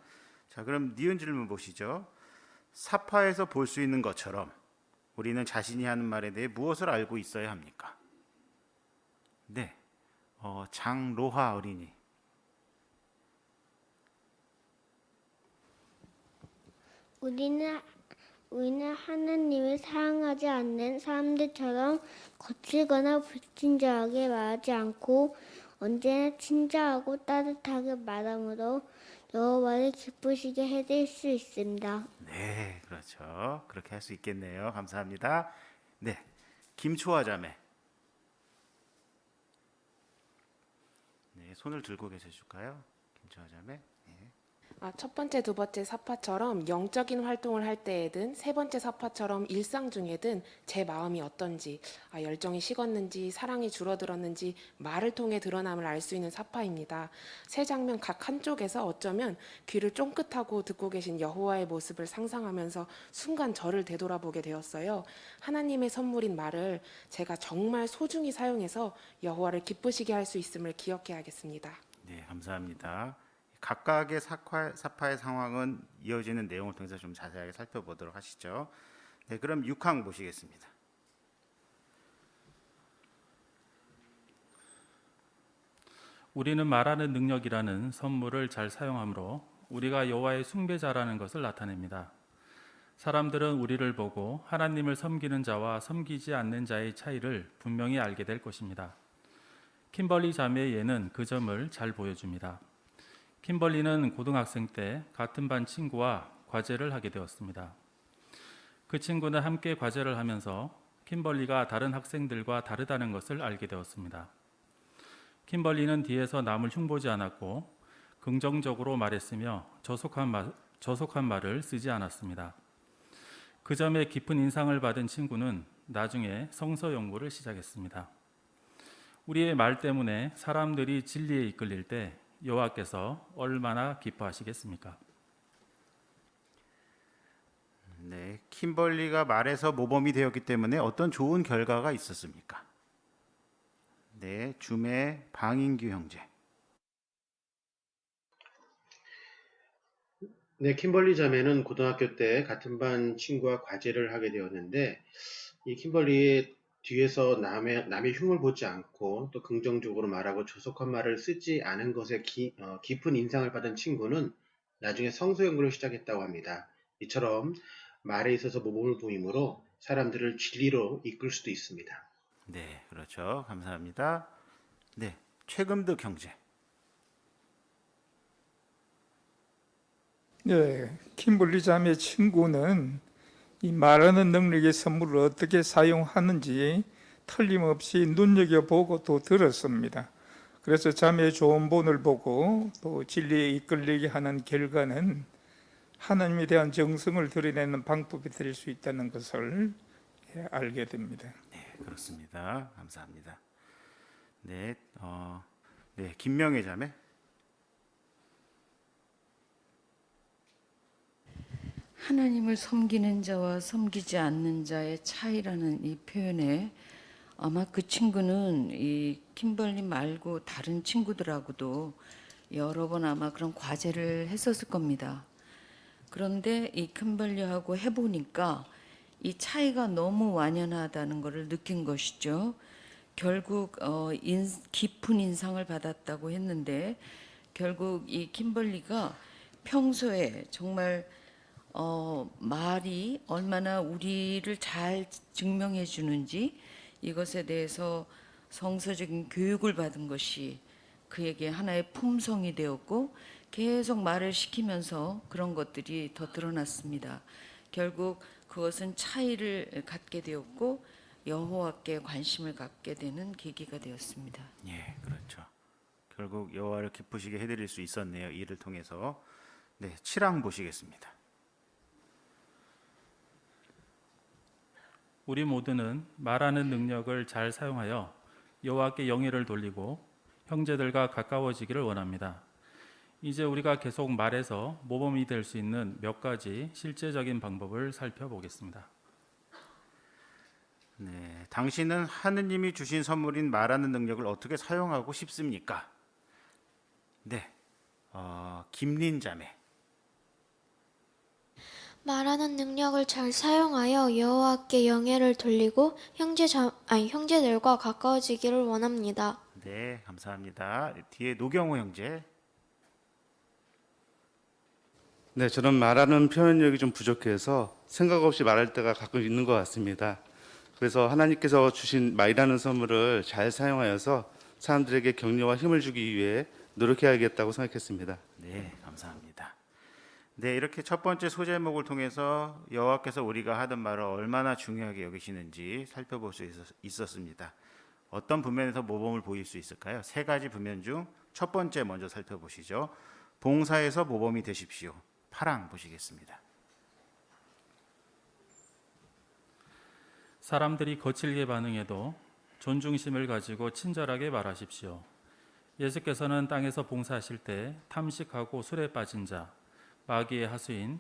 자, 그럼 니은 질문 보시죠. 사파에서 볼 수 있는 것처럼 우리는 자신이 하는 말에 대해 무엇을 알고 있어야 합니까? 네, 장로하 어린이. 우리는 하나님을 사랑하지 않는 사람들처럼 거칠거나 불친절하게 말하지 않고 언제나 친절하고 따뜻하게 말함으로 여호와를 기쁘시게 해드릴 수 있습니다. 네, 그렇죠. 그렇게 할 수 있겠네요. 감사합니다. 네, 김초아 자매. 네, 손을 들고 계셔 줄까요? 김초아 자매. 네. 첫 번째, 두 번째 사파처럼 영적인 활동을 할 때에든 세 번째 사파처럼 일상 중에든 제 마음이 어떤지, 열정이 식었는지, 사랑이 줄어들었는지 말을 통해 드러남을 알 수 있는 사파입니다. 세 장면 각 한쪽에서 어쩌면 귀를 쫑긋하고 듣고 계신 여호와의 모습을 상상하면서 순간 저를 되돌아보게 되었어요. 하나님의 선물인 말을 제가 정말 소중히 사용해서 여호와를 기쁘시게 할 수 있음을 기억해야겠습니다. 네, 감사합니다. 각각의 사파의 상황은 이어지는 내용을 통해서 좀 자세하게 살펴보도록 하시죠. 네, 그럼 6항 보시겠습니다. 우리는 말하는 능력이라는 선물을 잘 사용함으로 우리가 여호와의 숭배자라는 것을 나타냅니다. 사람들은 우리를 보고 하나님을 섬기는 자와 섬기지 않는 자의 차이를 분명히 알게 될 것입니다. 킴벌리 자매의 예는 그 점을 잘 보여줍니다. 킴벌리는 고등학생 때 같은 반 친구와 과제를 하게 되었습니다. 그 친구는 함께 과제를 하면서 킴벌리가 다른 학생들과 다르다는 것을 알게 되었습니다. 킴벌리는 뒤에서 남을 흉보지 않았고 긍정적으로 말했으며 저속한 말을 쓰지 않았습니다. 그 점에 깊은 인상을 받은 친구는 나중에 성서 연구를 시작했습니다. 우리의 말 때문에 사람들이 진리에 이끌릴 때 여호와께서 얼마나 기뻐하시겠습니까? 네, 킴벌리가 말에서 모범이 되었기 때문에 어떤 좋은 결과가 있었습니까? 네, 줌의 방인규 형제. 네, 킴벌리 자매는 고등학교 때 같은 반 친구와 과제를 하게 되었는데 이 킴벌리의 뒤에서 남의 흉을 보지 않고 또 긍정적으로 말하고 조속한 말을 쓰지 않은 것에 깊은 인상을 받은 친구는 나중에 성서 연구를 시작했다고 합니다. 이처럼 말에 있어서 모범을 보이므로 사람들을 진리로 이끌 수도 있습니다. 네, 그렇죠. 감사합니다. 네, 최금득 형제. 네, 킴벌리 자매 친구는 이 말하는 능력의 선물을 어떻게 사용하는지 틀림없이 눈여겨보고 또 들었습니다. 그래서 자매의 좋은 본을 보고 또 진리에 이끌리게 하는 결과는 하나님에 대한 정성을 드러내는 방법이 될 수 있다는 것을 알게 됩니다. 네, 그렇습니다. 감사합니다. 네, 김명애 자매. 하나님을 섬기는 자와 섬기지 않는 자의 차이라는 이 표현에 아마 그 친구는 이 킴벌리 말고 다른 친구들하고도 여러 번 아마 그런 과제를 했었을 겁니다. 그런데 이 킴벌리하고 해보니까 이 차이가 너무 완연하다는 것을 느낀 것이죠. 결국 깊은 인상을 받았다고 했는데 결국 이 킴벌리가 평소에 정말 말이 얼마나 우리를 잘 증명해 주는지 이것에 대해서 성서적인 교육을 받은 것이 그에게 하나의 품성이 되었고 계속 말을 시키면서 그런 것들이 더 드러났습니다. 결국 그것은 차이를 갖게 되었고 여호와께 관심을 갖게 되는 계기가 되었습니다. 예, 그렇죠. 결국 여호와를 기쁘시게 해드릴 수 있었네요. 이를 통해서. 네, 7항 보시겠습니다. 우리 모두는 말하는 능력을 잘 사용하여 여호와께 영예를 돌리고 형제들과 가까워지기를 원합니다. 이제 우리가 계속 말해서 모범이 될 수 있는 몇 가지 실제적인 방법을 살펴보겠습니다. 네, 당신은 하느님이 주신 선물인 말하는 능력을 어떻게 사용하고 싶습니까? 네, 김린 자매. 말하는 능력을 잘 사용하여 여호와께 영예를 돌리고 형제들과 가까워지기를 원합니다. 네, 감사합니다. 뒤에 노경호 형제. 네, 저는 말하는 표현력이 좀 부족해서 생각 없이 말할 때가 가끔 있는 것 같습니다. 그래서 하나님께서 주신 말이라는 선물을 잘 사용하여서 사람들에게 격려와 힘을 주기 위해 노력해야겠다고 생각했습니다. 네, 감사합니다. 네, 이렇게 첫 번째 소제목을 통해서 여호와께서 우리가 하던 말을 얼마나 중요하게 여기시는지 살펴볼 수 있었습니다. 어떤 부면에서 모범을 보일 수 있을까요? 세 가지 부면 중 첫 번째 먼저 살펴보시죠. 봉사에서 모범이 되십시오. 파랑 보시겠습니다. 사람들이 거칠게 반응해도 존중심을 가지고 친절하게 말하십시오. 예수께서는 땅에서 봉사하실 때 탐식하고 술에 빠진 자, 마귀의 하수인,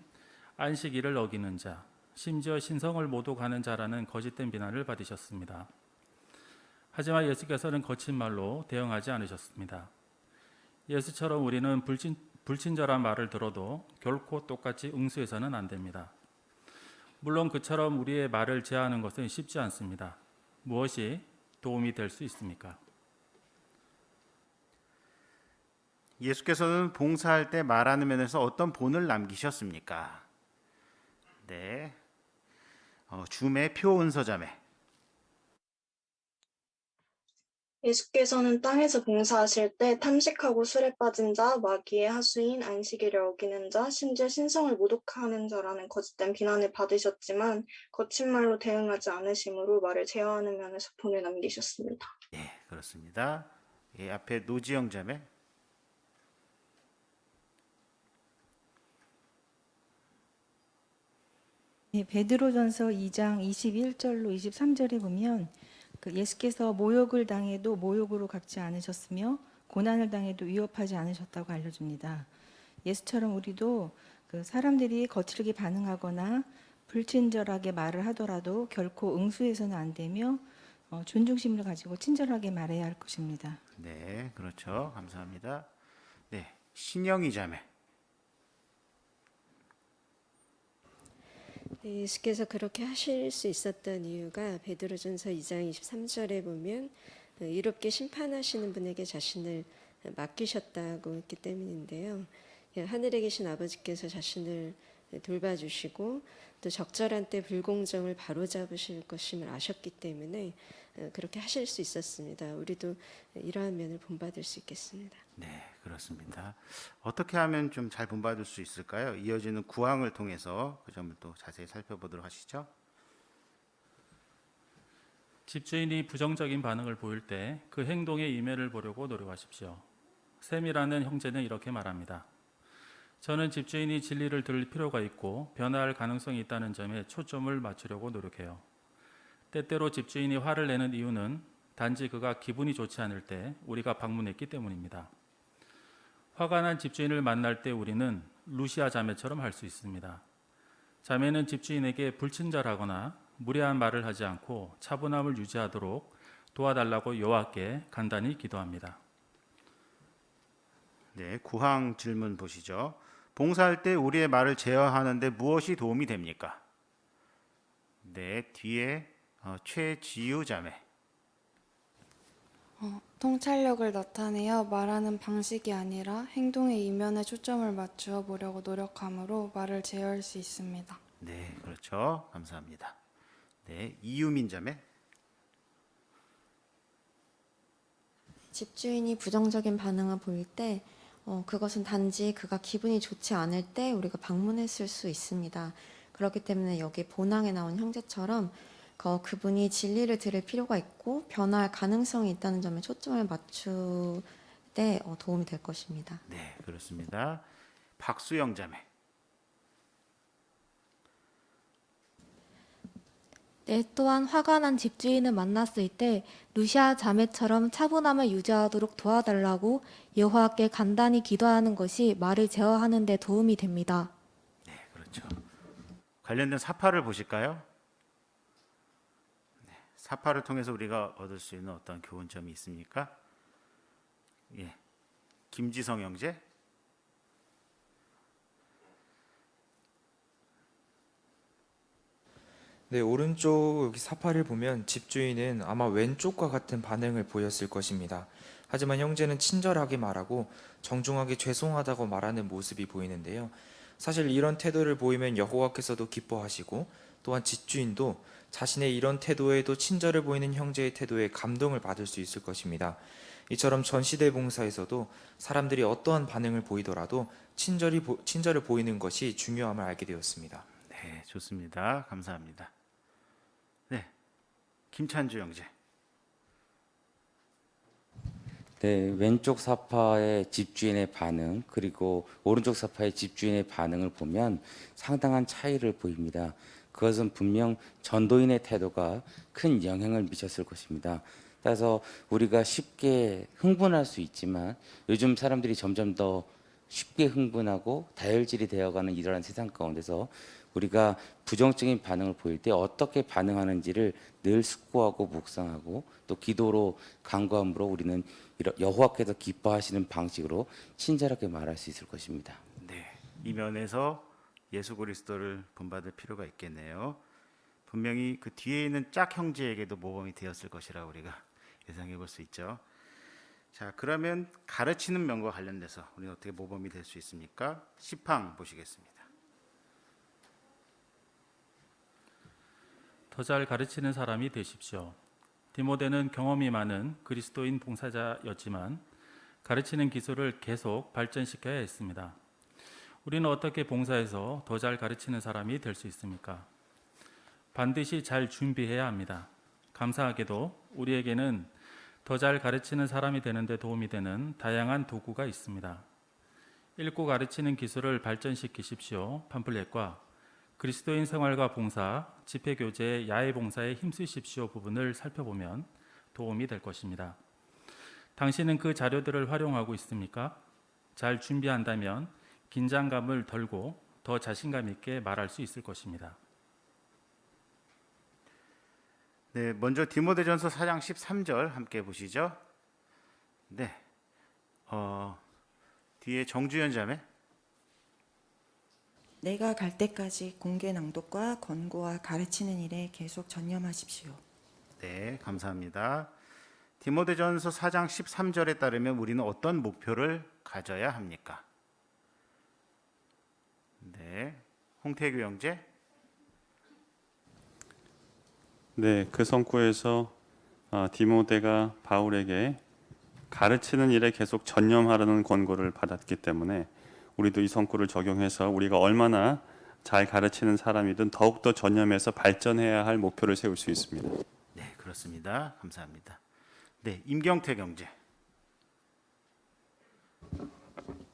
안식일을 어기는 자, 심지어 신성을 모독하는 자라는 거짓된 비난을 받으셨습니다. 하지만 예수께서는 거친 말로 대응하지 않으셨습니다. 예수처럼 우리는 불친절한 말을 들어도 결코 똑같이 응수해서는 안 됩니다. 물론 그처럼 우리의 말을 제어하는 것은 쉽지 않습니다. 무엇이 도움이 될 수 있습니까? 예수께서는 봉사할 때 말하는 면에서 어떤 본을 남기셨습니까? 네, 줌의 표은서자매. 예수께서는 땅에서 봉사하실 때 탐식하고 술에 빠진 자, 마귀의 하수인, 안식일을 어기는 자, 심지어 신성을 모독하는 자라는 거짓된 비난을 받으셨지만 거친 말로 대응하지 않으심으로 말을 제어하는 면에서 본을 남기셨습니다. 예, 그렇습니다. 예, 앞에 노지영 자매. 네, 베드로전서 2장 21절로 23절에 보면 예수께서 모욕을 당해도 모욕으로 갚지 않으셨으며 고난을 당해도 위협하지 않으셨다고 알려줍니다. 예수처럼 우리도 사람들이 거칠게 반응하거나 불친절하게 말을 하더라도 결코 응수해서는 안 되며 존중심을 가지고 친절하게 말해야 할 것입니다. 네, 그렇죠. 감사합니다. 네, 신영희 자매. 네, 예수께서 그렇게 하실 수 있었던 이유가 베드로전서 2장 23절에 보면 이롭게 심판하시는 분에게 자신을 맡기셨다고 했기 때문인데요. 하늘에 계신 아버지께서 자신을 돌봐주시고 또 적절한 때 불공정을 바로잡으실 것임을 아셨기 때문에 그렇게 하실 수 있었습니다. 우리도 이러한 면을 본받을 수 있겠습니다. 네, 그렇습니다. 어떻게 하면 좀 잘 본받을 수 있을까요? 이어지는 구항을 통해서 그 점을 또 자세히 살펴보도록 하시죠. 집주인이 부정적인 반응을 보일 때 그 행동의 이면을 보려고 노력하십시오. 샘이라는 형제는 이렇게 말합니다. 저는 집주인이 진리를 들을 필요가 있고 변화할 가능성이 있다는 점에 초점을 맞추려고 노력해요. 때때로 집주인이 화를 내는 이유는 단지 그가 기분이 좋지 않을 때 우리가 방문했기 때문입니다. 화가 난 집주인을 만날 때 우리는 루시아 자매처럼 할 수 있습니다. 자매는 집주인에게 불친절하거나 무례한 말을 하지 않고 차분함을 유지하도록 도와달라고 여호와께 간단히 기도합니다. 네, 구항 질문 보시죠. 봉사할 때 우리의 말을 제어하는데 무엇이 도움이 됩니까? 네, 뒤에 최지유 자매. 통찰력을 나타내어 말하는 방식이 아니라 행동의 이면에 초점을 맞추어 보려고 노력하므로 말을 제어할 수 있습니다. 네, 그렇죠. 감사합니다. 네, 이유민 자매. 집주인이 부정적인 반응을 보일 때 그것은 단지 그가 기분이 좋지 않을 때 우리가 방문했을 수 있습니다. 그렇기 때문에 여기 본항에 나온 형제처럼 그분이 진리를 들을 필요가 있고 변화할 가능성이 있다는 점에 초점을 맞출 때 도움이 될 것입니다. 네, 그렇습니다. 박수영 자매. 네, 또한 화가 난 집주인을 만났을 때 루시아 자매처럼 차분함을 유지하도록 도와달라고 여호와께 간단히 기도하는 것이 말을 제어하는 데 도움이 됩니다. 네, 그렇죠. 관련된 사파를 보실까요? 네, 사파를 통해서 우리가 얻을 수 있는 어떤 교훈점이 있습니까? 예, 김지성 형제. 네, 오른쪽 여기 사파를 보면 집주인은 아마 왼쪽과 같은 반응을 보였을 것입니다. 하지만 형제는 친절하게 말하고 정중하게 죄송하다고 말하는 모습이 보이는데요. 사실 이런 태도를 보이면 여호와께서도 기뻐하시고 또한 집주인도 자신의 이런 태도에도 친절을 보이는 형제의 태도에 감동을 받을 수 있을 것입니다. 이처럼 전시대 봉사에서도 사람들이 어떠한 반응을 보이더라도 친절을 보이는 것이 중요함을 알게 되었습니다. 네, 좋습니다. 감사합니다. 네, 김찬주 형제. 네, 왼쪽 사파의 집주인의 반응 그리고 오른쪽 사파의 집주인의 반응을 보면 상당한 차이를 보입니다. 그것은 분명 전도인의 태도가 큰 영향을 미쳤을 것입니다. 따라서 우리가 쉽게 흥분할 수 있지만 요즘 사람들이 점점 더 쉽게 흥분하고 다혈질이 되어가는 이러한 세상 가운데서 우리가 부정적인 반응을 보일 때 어떻게 반응하는지를 늘 숙고하고 묵상하고 또 기도로 간구함으로 우리는 여호와께서 기뻐하시는 방식으로 친절하게 말할 수 있을 것입니다. 네, 이 면에서 예수 그리스도를 본받을 필요가 있겠네요. 분명히 그 뒤에 있는 짝 형제에게도 모범이 되었을 것이라 우리가 예상해 볼 수 있죠. 자, 그러면 가르치는 면과 관련돼서 우리는 어떻게 모범이 될 수 있습니까? 시팡 보시겠습니다. 더 잘 가르치는 사람이 되십시오. 디모데는 경험이 많은 그리스도인 봉사자였지만 가르치는 기술을 계속 발전시켜야 했습니다. 우리는 어떻게 봉사해서 더 잘 가르치는 사람이 될 수 있습니까? 반드시 잘 준비해야 합니다. 감사하게도 우리에게는 더 잘 가르치는 사람이 되는 데 도움이 되는 다양한 도구가 있습니다. 읽고 가르치는 기술을 발전시키십시오. 팜플렛과 그리스도인 생활과 봉사, 집회교제, 야외봉사에 힘쓰십시오 부분을 살펴보면 도움이 될 것입니다. 당신은 그 자료들을 활용하고 있습니까? 잘 준비한다면 긴장감을 덜고 더 자신감 있게 말할 수 있을 것입니다. 네, 먼저 디모데전서 4장 13절 함께 보시죠. 네, 뒤에 정주현 자매. 내가 갈 때까지 공개 낭독과 권고와 가르치는 일에 계속 전념하십시오. 네, 감사합니다. 디모데전서 4장 13절에 따르면 우리는 어떤 목표를 가져야 합니까? 네, 홍태규 형제. 네, 그 성구에서 디모데가 바울에게 가르치는 일에 계속 전념하라는 권고를 받았기 때문에 우리도 이 성구를 적용해서 우리가 얼마나 잘 가르치는 사람이든 더욱더 전념해서 발전해야 할 목표를 세울 수 있습니다. 네, 그렇습니다. 감사합니다. 네, 임경태 경제.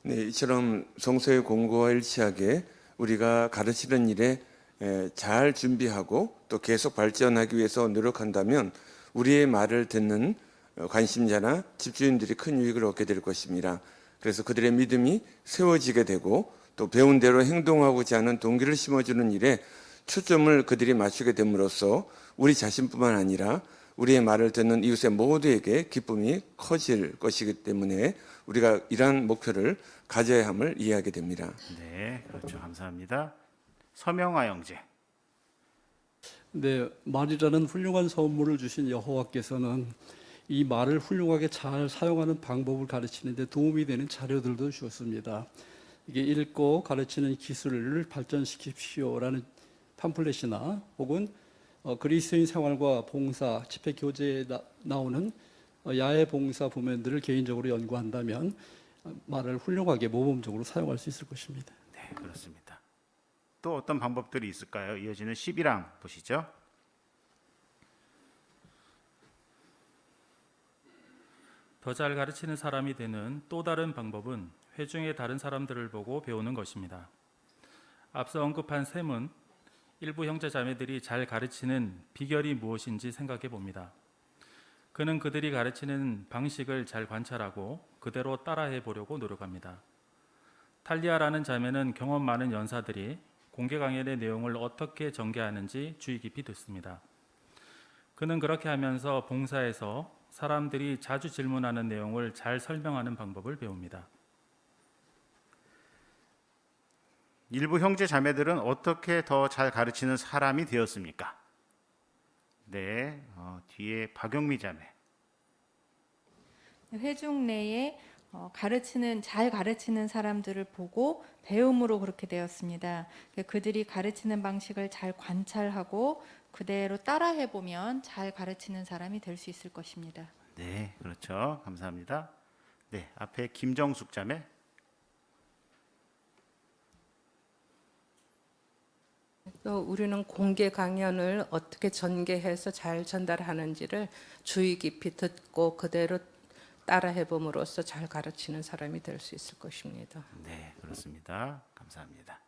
네, 이처럼 성서의 공고와 일치하게 우리가 가르치는 일에 잘 준비하고 또 계속 발전하기 위해서 노력한다면 우리의 말을 듣는 관심자나 집주인들이 큰 유익을 얻게 될 것입니다. 그래서 그들의 믿음이 세워지게 되고 또 배운 대로 행동하고자 하는 동기를 심어주는 일에 초점을 그들이 맞추게 됨으로써 우리 자신뿐만 아니라 우리의 말을 듣는 이웃의 모두에게 기쁨이 커질 것이기 때문에 우리가 이러한 목표를 가져야 함을 이해하게 됩니다. 네, 그렇죠. 감사합니다. 서명화 형제. 네, 말이라는 훌륭한 선물을 주신 여호와께서는 이 말을 훌륭하게 잘 사용하는 방법을 가르치는 데 도움이 되는 자료들도 주었습니다. 이게 읽고 가르치는 기술을 발전시키십시오라는 팜플렛이나 혹은 그리스도인 생활과 봉사, 집회 교제에 나오는 야외 봉사 부면들을 개인적으로 연구한다면 말을 훌륭하게 모범적으로 사용할 수 있을 것입니다. 네, 그렇습니다. 또 어떤 방법들이 있을까요? 이어지는 11항 보시죠. 더 잘 가르치는 사람이 되는 또 다른 방법은 회중의 다른 사람들을 보고 배우는 것입니다. 앞서 언급한 셈은 일부 형제 자매들이 잘 가르치는 비결이 무엇인지 생각해 봅니다. 그는 그들이 가르치는 방식을 잘 관찰하고 그대로 따라해 보려고 노력합니다. 탈리아라는 자매는 경험 많은 연사들이 공개 강연의 내용을 어떻게 전개하는지 주의 깊이 듣습니다. 그는 그렇게 하면서 봉사에서 사람들이 자주 질문하는 내용을 잘 설명하는 방법을 배웁니다. 일부 형제 자매들은 어떻게 더 잘 가르치는 사람이 되었습니까? 네, 뒤에 박영미 자매. 회중 내에 잘 가르치는 사람들을 보고 배움으로 그렇게 되었습니다. 그들이 가르치는 방식을 잘 관찰하고 그대로 따라해 보면 잘 가르치는 사람이 될 수 있을 것입니다. 네, 그렇죠. 감사합니다. 네, 앞에 김정숙 자매. 우리는 공개 강연을 어떻게 전개해서 잘 전달하는지를 주의 깊이 듣고 그대로 따라해 봄으로써 잘 가르치는 사람이 될 수 있을 것입니다. 네, 그렇습니다. 감사합니다.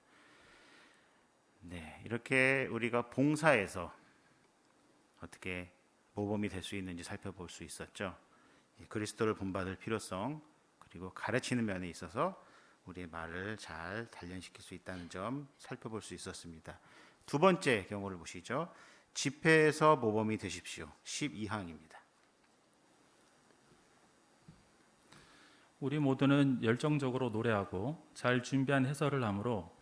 네, 이렇게 우리가 봉사에서 어떻게 모범이 될 수 있는지 살펴볼 수 있었죠. 그리스도를 본받을 필요성, 그리고 가르치는 면에 있어서 우리의 말을 잘 단련시킬 수 있다는 점 살펴볼 수 있었습니다. 두 번째 경우를 보시죠. 집회에서 모범이 되십시오. 12항입니다. 우리 모두는 열정적으로 노래하고 잘 준비한 해설을 하므로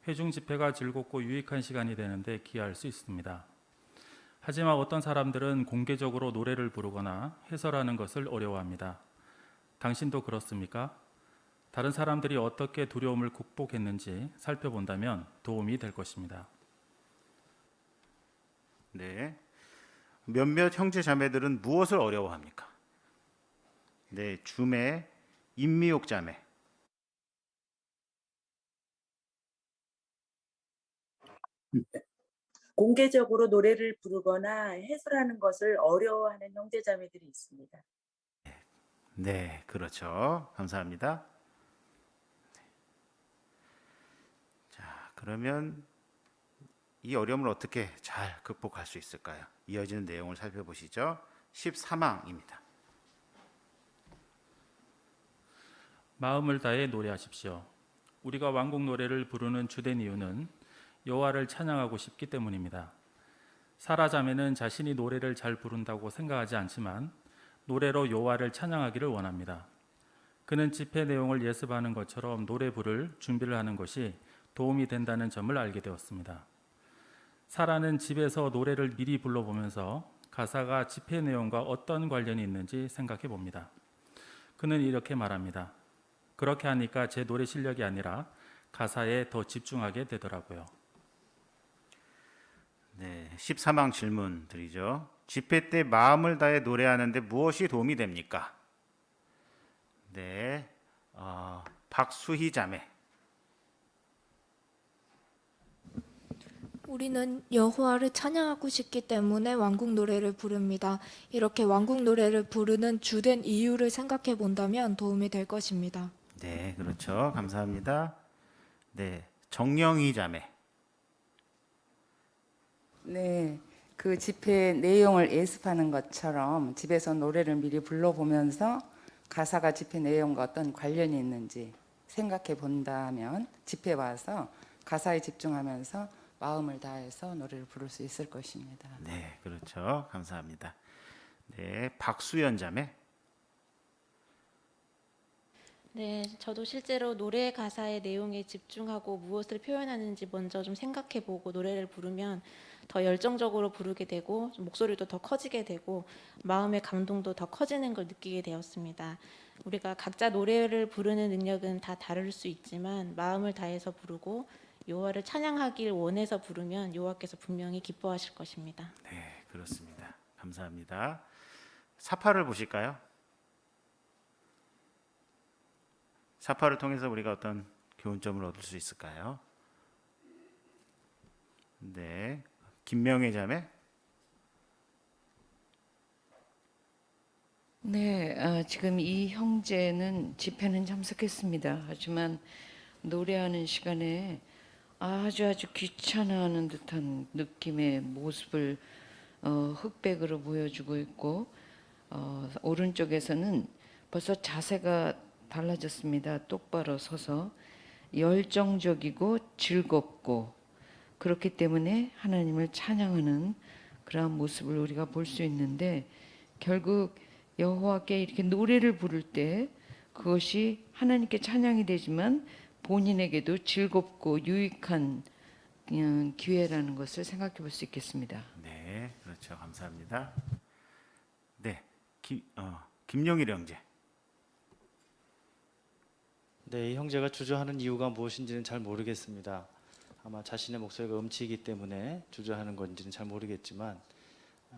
회중 집회가 즐겁고 유익한 시간이 되는데 기여할 수 있습니다. 하지만 어떤 사람들은 공개적으로 노래를 부르거나 해설하는 것을 어려워합니다. 당신도 그렇습니까? 다른 사람들이 어떻게 두려움을 극복했는지 살펴본다면 도움이 될 것입니다. 네, 몇몇 형제 자매들은 무엇을 어려워합니까? 네, 줌의 임미옥 자매. 공개적으로 노래를 부르거나 해설하는 것을 어려워하는 형제자매들이 있습니다. 네, 그렇죠. 감사합니다. 자, 그러면 이 어려움을 어떻게 잘 극복할 수 있을까요? 이어지는 내용을 살펴보시죠. 13항입니다. 마음을 다해 노래하십시오. 우리가 왕국 노래를 부르는 주된 이유는 여호와를 찬양하고 싶기 때문입니다. 사라 자매는 자신이 노래를 잘 부른다고 생각하지 않지만 노래로 여호와를 찬양하기를 원합니다. 그는 집회 내용을 예습하는 것처럼 노래 부를 준비를 하는 것이 도움이 된다는 점을 알게 되었습니다. 사라는 집에서 노래를 미리 불러보면서 가사가 집회 내용과 어떤 관련이 있는지 생각해 봅니다. 그는 이렇게 말합니다. 그렇게 하니까 제 노래 실력이 아니라 가사에 더 집중하게 되더라고요. 네, 13항 질문 드리죠. 집회 때 마음을 다해 노래하는데 무엇이 도움이 됩니까? 네, 박수희 자매. 우리는 여호와를 찬양하고 싶기 때문에 왕국 노래를 부릅니다. 이렇게 왕국 노래를 부르는 주된 이유를 생각해 본다면 도움이 될 것입니다. 네, 그렇죠. 감사합니다. 네, 정영희 자매. 네, 그 집회 내용을 예습하는 것처럼 집에서 노래를 미리 불러보면서 가사가 집회 내용과 어떤 관련이 있는지 생각해 본다면 집회 와서 가사에 집중하면서 마음을 다해서 노래를 부를 수 있을 것입니다. 네, 그렇죠. 감사합니다. 네, 박수연 자매. 네, 저도 실제로 노래 가사의 내용에 집중하고 무엇을 표현하는지 먼저 좀 생각해보고 노래를 부르면 더 열정적으로 부르게 되고 좀 목소리도 더 커지게 되고 마음의 감동도 더 커지는 걸 느끼게 되었습니다. 우리가 각자 노래를 부르는 능력은 다 다를 수 있지만 마음을 다해서 부르고 여호와를 찬양하길 원해서 부르면 여호와께서 분명히 기뻐하실 것입니다. 네, 그렇습니다. 감사합니다. 사파를 보실까요? 사파를 통해서 우리가 어떤 교훈점을 얻을 수 있을까요? 네, 김명애 자매. 네, 지금 이 형제는 집회는 참석했습니다. 하지만 노래하는 시간에 아주 귀찮아하는 듯한 느낌의 모습을 흑백으로 보여주고 있고 오른쪽에서는 벌써 자세가 달라졌습니다. 똑바로 서서 열정적이고 즐겁고 그렇기 때문에 하나님을 찬양하는 그러한 모습을 우리가 볼 수 있는데 결국 여호와께 이렇게 노래를 부를 때 그것이 하나님께 찬양이 되지만 본인에게도 즐겁고 유익한 기회라는 것을 생각해 볼 수 있겠습니다. 네, 그렇죠. 감사합니다. 네, 김용일 형제. 네, 이 형제가 주저하는 이유가 무엇인지는 잘 모르겠습니다. 아마 자신의 목소리가 음치이기 때문에 주저하는 건지는 잘 모르겠지만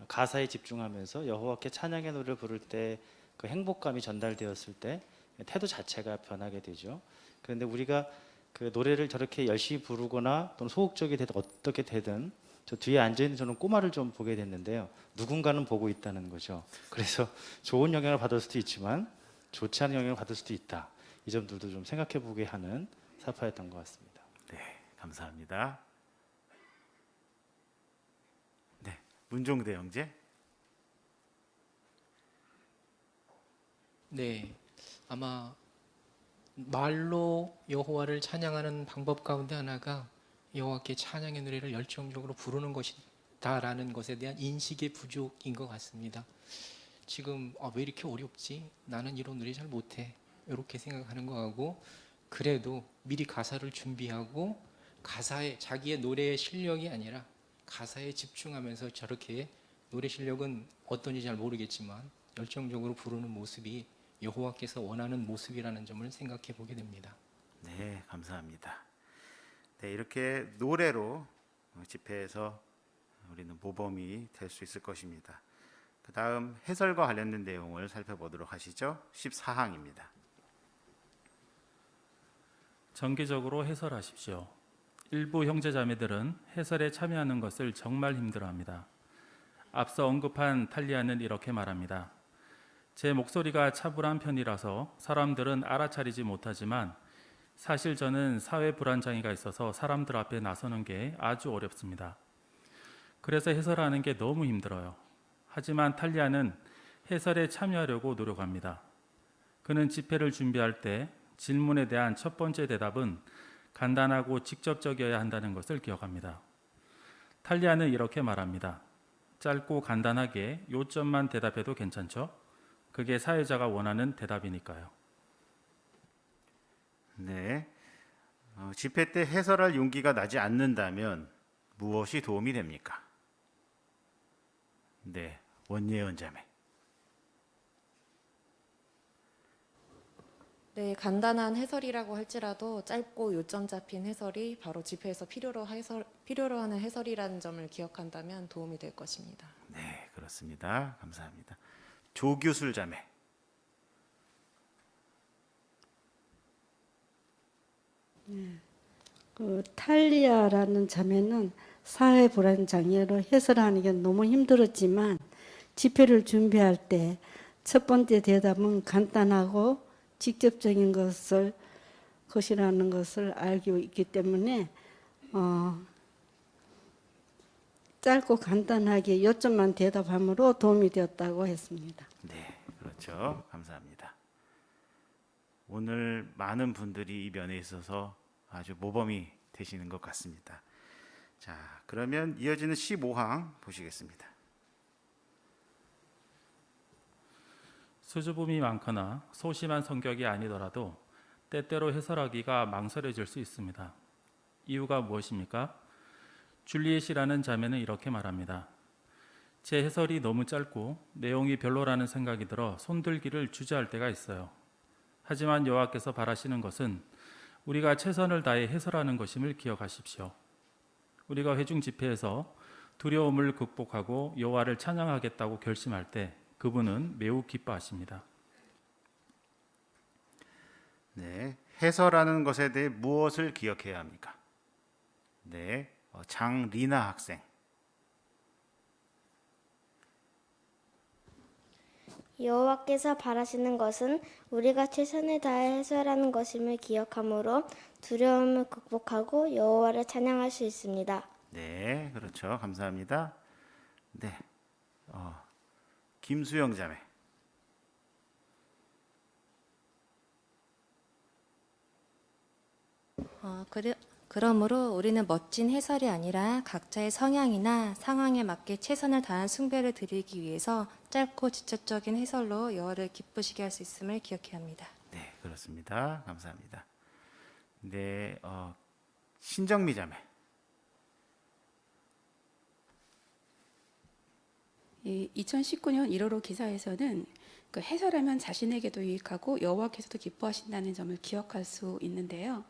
가사에 집중하면서 여호와께 찬양의 노래를 부를 때 그 행복감이 전달되었을 때 태도 자체가 변하게 되죠. 그런데 우리가 그 노래를 저렇게 열심히 부르거나 또는 소극적이 되든 어떻게 되든 저 뒤에 앉아있는 저는 꼬마를 좀 보게 됐는데요. 누군가는 보고 있다는 거죠. 그래서 좋은 영향을 받을 수도 있지만 좋지 않은 영향을 받을 수도 있다. 이 점들도 좀 생각해 보게 하는 사파였던 것 같습니다. 네, 감사합니다. 네, 문종대 형제. 네, 아마 말로 여호와를 찬양하는 방법 가운데 하나가 여호와께 찬양의 노래를 열정적으로 부르는 것이다라는 것에 대한 인식의 부족인 것 같습니다. 지금 왜 이렇게 어렵지? 나는 이런 노래 잘 못해. 이렇게 생각하는 거하고 그래도 미리 가사를 준비하고 가사에 자기의 노래의 실력이 아니라 가사에 집중하면서 저렇게 노래 실력은 어떤지 잘 모르겠지만 열정적으로 부르는 모습이 여호와께서 원하는 모습이라는 점을 생각해 보게 됩니다. 네, 감사합니다. 네, 이렇게 노래로 집회에서 우리는 모범이 될 수 있을 것입니다. 그 다음 해설과 관련된 내용을 살펴보도록 하시죠. 14항입니다. 정기적으로 해설하십시오. 일부 형제자매들은 해설에 참여하는 것을 정말 힘들어합니다. 앞서 언급한 탈리아는 이렇게 말합니다. 제 목소리가 차분한 편이라서 사람들은 알아차리지 못하지만 사실 저는 사회 불안장애가 있어서 사람들 앞에 나서는 게 아주 어렵습니다. 그래서 해설하는 게 너무 힘들어요. 하지만 탈리아는 해설에 참여하려고 노력합니다. 그는 집회를 준비할 때 질문에 대한 첫 번째 대답은 간단하고 직접적이어야 한다는 것을 기억합니다. 탈리아는 이렇게 말합니다. 짧고 간단하게 요점만 대답해도 괜찮죠? 그게 사회자가 원하는 대답이니까요. 네, 집회 때 해설할 용기가 나지 않는다면 무엇이 도움이 됩니까? 네, 원예은 자매. 네, 간단한 해설이라고 할지라도 짧고 요점 잡힌 해설이 바로 집회에서 필요로 하는 해설이라는 점을 기억한다면 도움이 될 것입니다. 네, 그렇습니다. 감사합니다. 조규술 자매. 네, 그 탈리아라는 자매는 사회 불안 장애로 해설하는 게 너무 힘들었지만 집회를 준비할 때 첫 번째 대답은 간단하고 직접적인 것이라는 것을 알고 있기 때문에 짧고 간단하게 요점만 대답함으로 도움이 되었다고 했습니다. 네, 그렇죠. 감사합니다. 오늘 많은 분들이 이 면에 있어서 아주 모범이 되시는 것 같습니다. 자, 그러면 이어지는 15항 보시겠습니다. 수줍음이 많거나 소심한 성격이 아니더라도 때때로 해설하기가 망설여질 수 있습니다. 이유가 무엇입니까? 줄리엣이라는 자매는 이렇게 말합니다. 제 해설이 너무 짧고 내용이 별로라는 생각이 들어 손들기를 주저할 때가 있어요. 하지만 여호와께서 바라시는 것은 우리가 최선을 다해 해설하는 것임을 기억하십시오. 우리가 회중 집회에서 두려움을 극복하고 여호와를 찬양하겠다고 결심할 때 그분은 매우 기뻐하십니다. 네, 해설하는 것에 대해 무엇을 기억해야 합니까? 네, 장리나 학생. 여호와께서 바라시는 것은 우리가 최선을 다해 해설하는 것임을 기억함으로 두려움을 극복하고 여호와를 찬양할 수 있습니다. 네, 그렇죠. 감사합니다. 네, 김수영 자매. 그러므로 우리는 멋진 해설이 아니라 각자의 성향이나 상황에 맞게 최선을 다한 숭배를 드리기 위해서 짧고 직접적인 해설로 여호와를 기쁘시게 할 수 있음을 기억해야 합니다. 네, 그렇습니다. 감사합니다. 네, 신정미 자매. 2019년 1월호 기사에서는 그 해설하면 자신에게도 유익하고 여호와께서도 기뻐하신다는 점을 기억할 수 있는데요.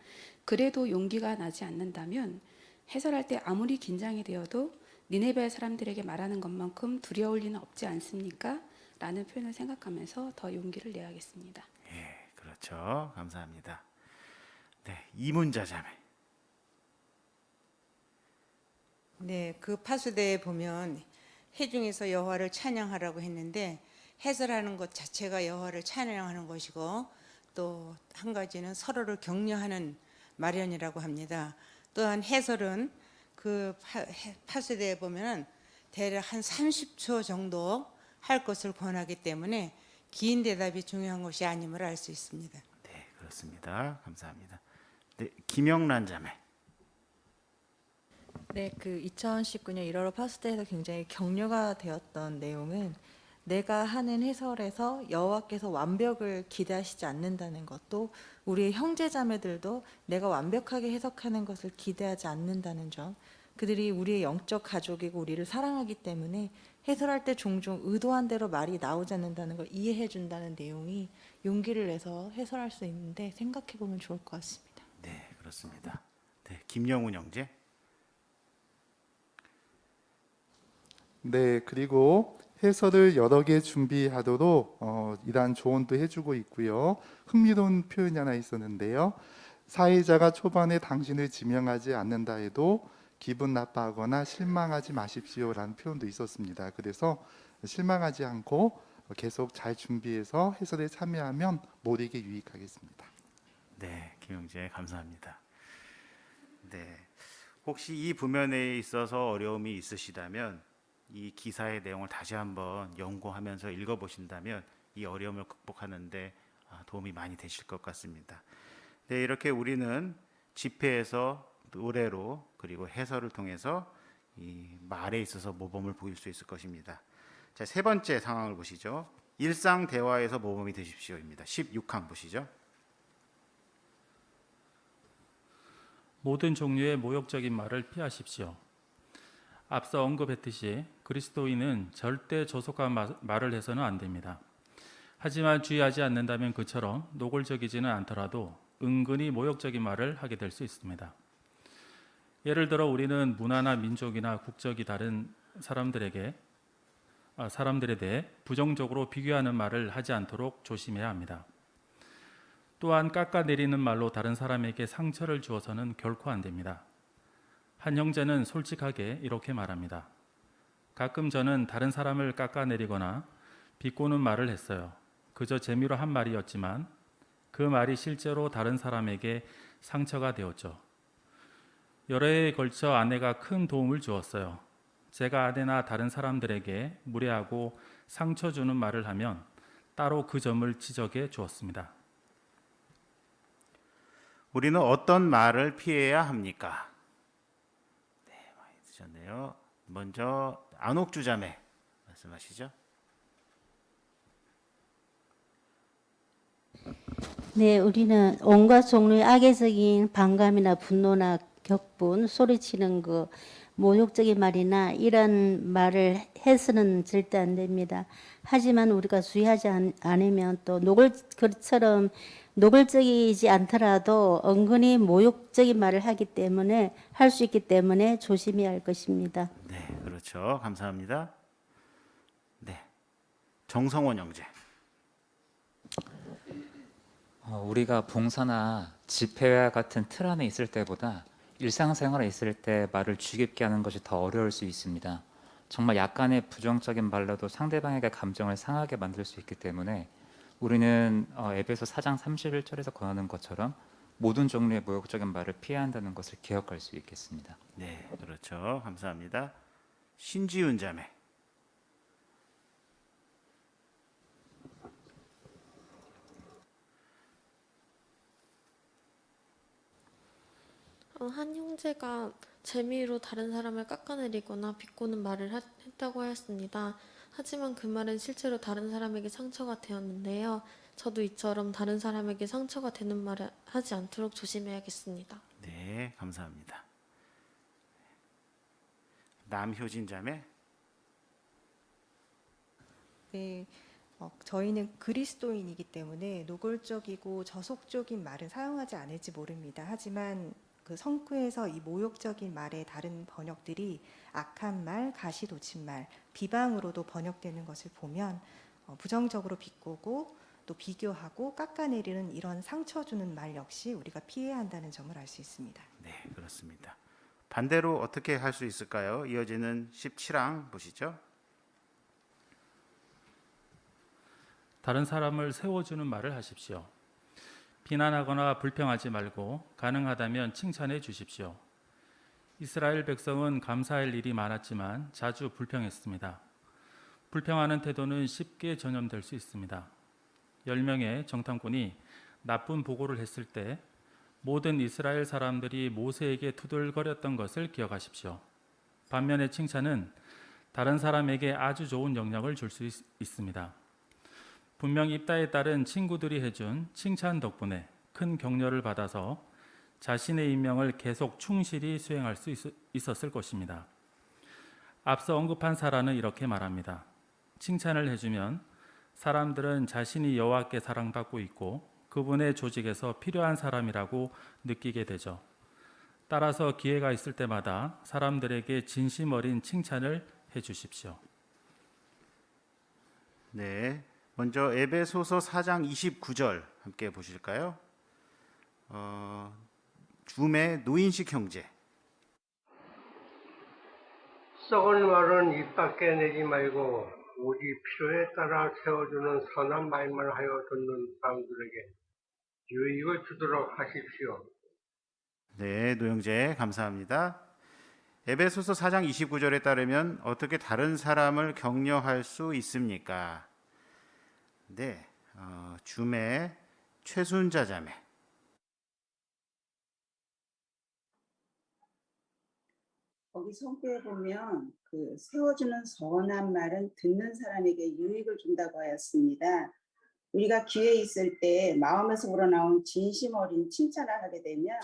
그래도 용기가 나지 않는다면 해설할 때 아무리 긴장이 되어도 니네베 사람들에게 말하는 것만큼 두려울 리는 없지 않습니까? 라는 표현을 생각하면서 더 용기를 내야겠습니다. 예, 그렇죠. 감사합니다. 네, 이문자 자매. 네, 그 파수대에 보면 회중에서 여호와를 찬양하라고 했는데 해설하는 것 자체가 여호와를 찬양하는 것이고 또 한 가지는 서로를 격려하는 말연이라고 합니다. 또한 해설은 그 파수대에 보면은 대략 한 30초 정도 할 것을 권하기 때문에 긴 대답이 중요한 것이 아님을 알 수 있습니다. 네, 그렇습니다. 감사합니다. 네, 김영란 자매. 네, 그 2019년 1월 파수대에서 굉장히 격려가 되었던 내용은 내가 하는 해설에서 여호와께서 완벽을 기대하시지 않는다는 것도 우리의 형제자매들도 내가 완벽하게 해석하는 것을 기대하지 않는다는 점, 그들이 우리의 영적 가족이고 우리를 사랑하기 때문에 해설할 때 종종 의도한 대로 말이 나오지 않는다는 걸 이해해 준다는 내용이 용기를 내서 해설할 수 있는데 생각해 보면 좋을 것 같습니다. 네, 그렇습니다. 네, 김영훈 형제. 네, 그리고 해설을 여러 개 준비하도록 이러한 조언도 해주고 있고요. 흥미로운 표현이 하나 있었는데요. 사회자가 초반에 당신을 지명하지 않는다 해도 기분 나빠하거나 실망하지 마십시오라는 표현도 있었습니다. 그래서 실망하지 않고 계속 잘 준비해서 해설에 참여하면 모두에게 유익하겠습니다. 네, 김영재 감사합니다. 네, 혹시 이 부면에 있어서 어려움이 있으시다면 이 기사의 내용을 다시 한번 연구하면서 읽어보신다면 이 어려움을 극복하는데 도움이 많이 되실 것 같습니다. 네, 이렇게 우리는 집회에서 노래로 그리고 해설을 통해서 이 말에 있어서 모범을 보일 수 있을 것입니다. 자, 세 번째 상황을 보시죠. 일상 대화에서 모범이 되십시오입니다. 16항 보시죠. 모든 종류의 모욕적인 말을 피하십시오. 앞서 언급했듯이 그리스도인은 절대 조속한 말을 해서는 안 됩니다. 하지만 주의하지 않는다면 그처럼 노골적이지는 않더라도 은근히 모욕적인 말을 하게 될 수 있습니다. 예를 들어 우리는 문화나 민족이나 국적이 다른 사람들에 대해 부정적으로 비교하는 말을 하지 않도록 조심해야 합니다. 또한 깎아내리는 말로 다른 사람에게 상처를 주어서는 결코 안 됩니다. 한 형제는 솔직하게 이렇게 말합니다. 가끔 저는 다른 사람을 깎아내리거나 비꼬는 말을 했어요. 그저 재미로 한 말이었지만 그 말이 실제로 다른 사람에게 상처가 되었죠. 여러 해에 걸쳐 아내가 큰 도움을 주었어요. 제가 아내나 다른 사람들에게 무례하고 상처 주는 말을 하면 따로 그 점을 지적해 주었습니다. 우리는 어떤 말을 피해야 합니까? 네, 많이 드셨네요. 먼저 안옥주 자매 말씀하시죠. 네, 우리는 온갖 종류의 악의적인 반감이나 분노나 격분, 소리치는 거, 모욕적인 말이나 이런 말을 해서는 절대 안 됩니다. 하지만 우리가 주의하지 않으면 또 그처럼 노골적이지 않더라도 은근히 모욕적인 말을 하기 때문에 할 수 있기 때문에 조심해야 할 것입니다. 네, 그렇죠. 감사합니다. 네, 정성원 형제. 우리가 봉사나 집회와 같은 틀 안에 있을 때보다 일상생활에 있을 때 말을 주깊게 하는 것이 더 어려울 수 있습니다. 정말 약간의 부정적인 말로도 상대방에게 감정을 상하게 만들 수 있기 때문에 우리는 에베소 4장 31절에서 권하는 것처럼 모든 종류의 모욕적인 말을 피해야 한다는 것을 기억할 수 있겠습니다. 네, 그렇죠. 감사합니다. 신지윤 자매. 한 형제가 재미로 다른 사람을 깎아내리거나 비꼬는 말을 했다고 하였습니다. 하지만 그 말은 실제로 다른 사람에게 상처가 되었는데요. 저도 이처럼 다른 사람에게 상처가 되는 말을 하지 않도록 조심해야겠습니다. 네, 감사합니다. 남효진 자매. 네, 저희는 그리스도인이기 때문에 노골적이고 저속적인 말은 사용하지 않을지 모릅니다. 하지만 그 성구에서 이 모욕적인 말의 다른 번역들이 악한 말, 가시돋친 말, 비방으로도 번역되는 것을 보면 부정적으로 비꼬고 또 비교하고 깎아내리는 이런 상처 주는 말 역시 우리가 피해야 한다는 점을 알 수 있습니다. 네, 그렇습니다. 반대로 어떻게 할 수 있을까요? 이어지는 17항 보시죠. 다른 사람을 세워주는 말을 하십시오. 비난하거나 불평하지 말고 가능하다면 칭찬해 주십시오. 이스라엘 백성은 감사할 일이 많았지만 자주 불평했습니다. 불평하는 태도는 쉽게 전염될 수 있습니다. 10명의 정탐꾼이 나쁜 보고를 했을 때 모든 이스라엘 사람들이 모세에게 투덜거렸던 것을 기억하십시오. 반면에 칭찬은 다른 사람에게 아주 좋은 영향을 줄 수 있습니다. 분명 입다에 따른 친구들이 해준 칭찬 덕분에 큰 격려를 받아서 자신의 임명을 계속 충실히 수행할 수 있었을 것입니다. 앞서 언급한 사라는 이렇게 말합니다. 칭찬을 해주면 사람들은 자신이 여호와께 사랑받고 있고 그분의 조직에서 필요한 사람이라고 느끼게 되죠. 따라서 기회가 있을 때마다 사람들에게 진심 어린 칭찬을 해주십시오. 네, 먼저 에베소서 4장 29절 함께 보실까요? 줌의 노인식 형제. 썩은 말은 입 밖에 내지 말고 오직 필요에 따라 세워주는 선한 말만 하여 듣는 사람들에게 유익을 주도록 하십시오. 네, 노영재 감사합니다. 에베소서 4장 29절에 따르면 어떻게 다른 사람을 격려할 수 있습니까? 네, 줌의 최순자 자매. 거기 성구에 보면 그 세워주는 선한 말은 듣는 사람에게 유익을 준다고 하였습니다. 우리가 기회 있을 때 마음에서 우러나온 진심 어린 칭찬을 하게 되면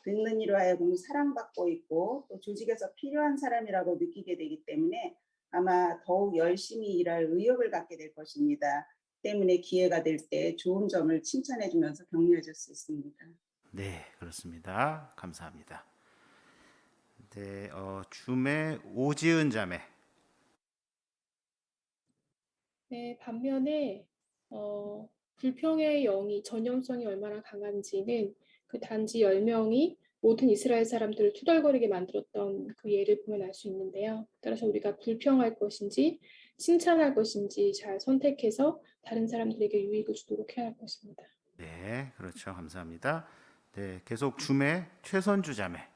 듣는 이로 하여금 사랑받고 있고 또 조직에서 필요한 사람이라고 느끼게 되기 때문에 아마 더욱 열심히 일할 의욕을 갖게 될 것입니다. 때문에 기회가 될 때 좋은 점을 칭찬해 주면서 격려해 줄 수 있습니다. 네, 그렇습니다. 감사합니다. 네, 줌의 오지은 자매. 네, 반면에 불평의 영이 전염성이 얼마나 강한지는 그 단지 10명이 모든 이스라엘 사람들을 투덜거리게 만들었던 그 예를 보면 알 수 있는데요. 따라서 우리가 불평할 것인지 칭찬할 것인지 잘 선택해서 다른 사람들에게 유익을 주도록 해야 할 것입니다. 네, 그렇죠. 감사합니다. 네, 계속 줌의 최선주 자매.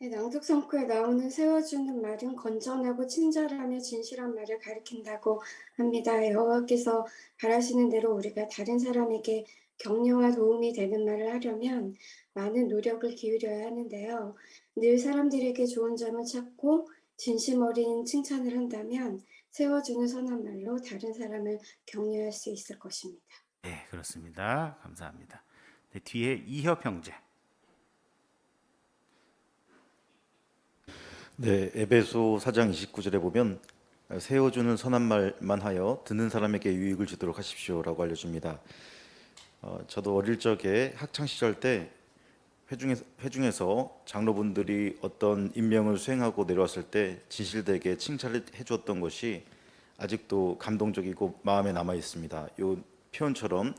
네, 낭독성구에 나오는 세워주는 말은 건전하고 친절하며 진실한 말을 가리킨다고 합니다. 여호와께서 바라시는 대로 우리가 다른 사람에게 격려와 도움이 되는 말을 하려면 많은 노력을 기울여야 하는데요. 늘 사람들에게 좋은 점을 찾고 진심 어린 칭찬을 한다면 세워주는 선한 말로 다른 사람을 격려할 수 있을 것입니다. 네, 그렇습니다. 감사합니다. 네, 뒤에 이협 형제. 네, 에베소 4장 29절에 보면 세워주는 선한 말만 하여 듣는 사람에게 유익을 주도록 하십시오라고 알려줍니다. 저도 어릴 적에 학창 시절 때 회중에서 장로분들이 어떤 임명을 수행하고 내려왔을 때 진실되게 칭찬을 해주었던 것이 아직도 감동적이고 마음에 남아 있습니다. 이 표현처럼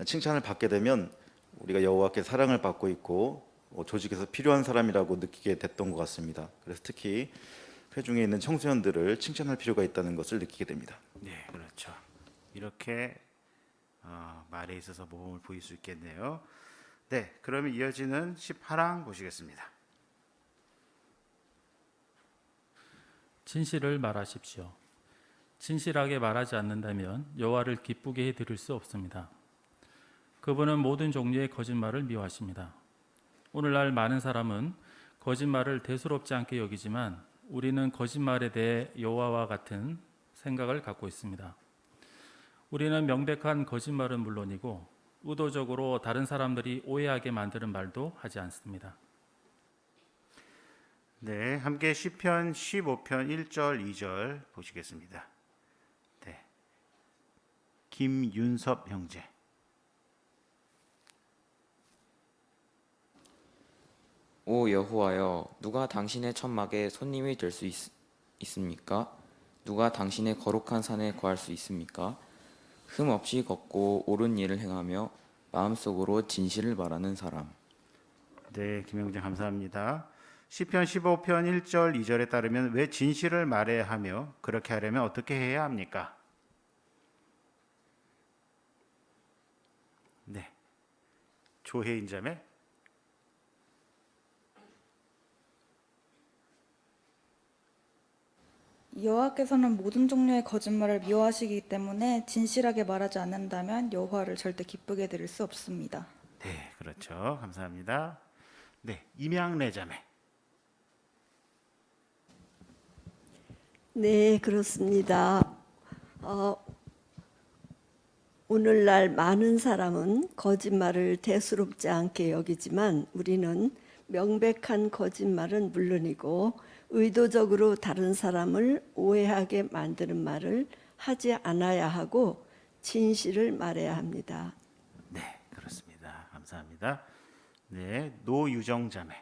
칭찬을 받게 되면 우리가 여호와께 사랑을 받고 있고 조직에서 필요한 사람이라고 느끼게 됐던 것 같습니다. 그래서 특히 회중에 있는 청소년들을 칭찬할 필요가 있다는 것을 느끼게 됩니다. 네, 그렇죠. 이렇게 말에 있어서 모범을 보일 수 있겠네요. 네, 그러면 이어지는 18항 보시겠습니다. 진실을 말하십시오. 진실하게 말하지 않는다면 여호와를 기쁘게 해드릴 수 없습니다. 그분은 모든 종류의 거짓말을 미워하십니다. 오늘날 많은 사람은 거짓말을 대수롭지 않게 여기지만 우리는 거짓말에 대해 여호와와 같은 생각을 갖고 있습니다. 우리는 명백한 거짓말은 물론이고 의도적으로 다른 사람들이 오해하게 만드는 말도 하지 않습니다. 네, 함께 시편 15편 1절 2절 보시겠습니다. 네, 김윤섭 형제. 오 여호와여, 누가 당신의 천막에 손님이 될 수 있습니까? 누가 당신의 거룩한 산에 거할 수 있습니까? 흠 없이 걷고 옳은 일을 행하며 마음속으로 진실을 말하는 사람. 네, 김영재 감사합니다. 시편 15편 1절 2절에 따르면 왜 진실을 말해야 하며 그렇게 하려면 어떻게 해야 합니까? 네. 조혜인 자매. 여호와께서는 모든 종류의 거짓말을 미워하시기 때문에 진실하게 말하지 않는다면 여호와를 절대 기쁘게 드릴 수 없습니다. 네, 그렇죠. 감사합니다. 네, 임양래 자매. 네, 그렇습니다. 오늘날 많은 사람은 거짓말을 대수롭지 않게 여기지만 우리는 명백한 거짓말은 물론이고 의도적으로 다른 사람을 오해하게 만드는 말을 하지 않아야 하고 진실을 말해야 합니다. 네, 그렇습니다. 감사합니다. 네, 노유정 자매.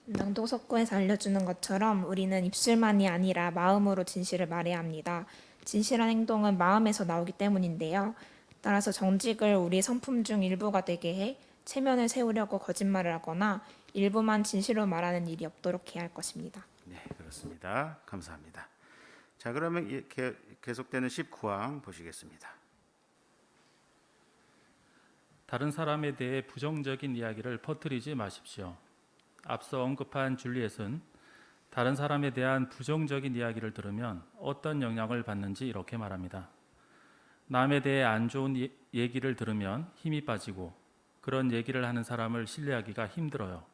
낭독석고에서 알려주는 것처럼 우리는 입술만이 아니라 마음으로 진실을 말해야 합니다. 진실한 행동은 마음에서 나오기 때문인데요. 따라서 정직을 우리 성품 중 일부가 되게 해 체면을 세우려고 거짓말을 하거나 일부만 진실로 말하는 일이 없도록 해야 할 것입니다. 네, 그렇습니다. 감사합니다. 자, 그러면 계속되는 19항 보시겠습니다. 다른 사람에 대해 부정적인 이야기를 퍼뜨리지 마십시오. 앞서 언급한 줄리엣은 다른 사람에 대한 부정적인 이야기를 들으면 어떤 영향을 받는지 이렇게 말합니다. 남에 대해 안 좋은 얘기를 들으면 힘이 빠지고 그런 얘기를 하는 사람을 신뢰하기가 힘들어요.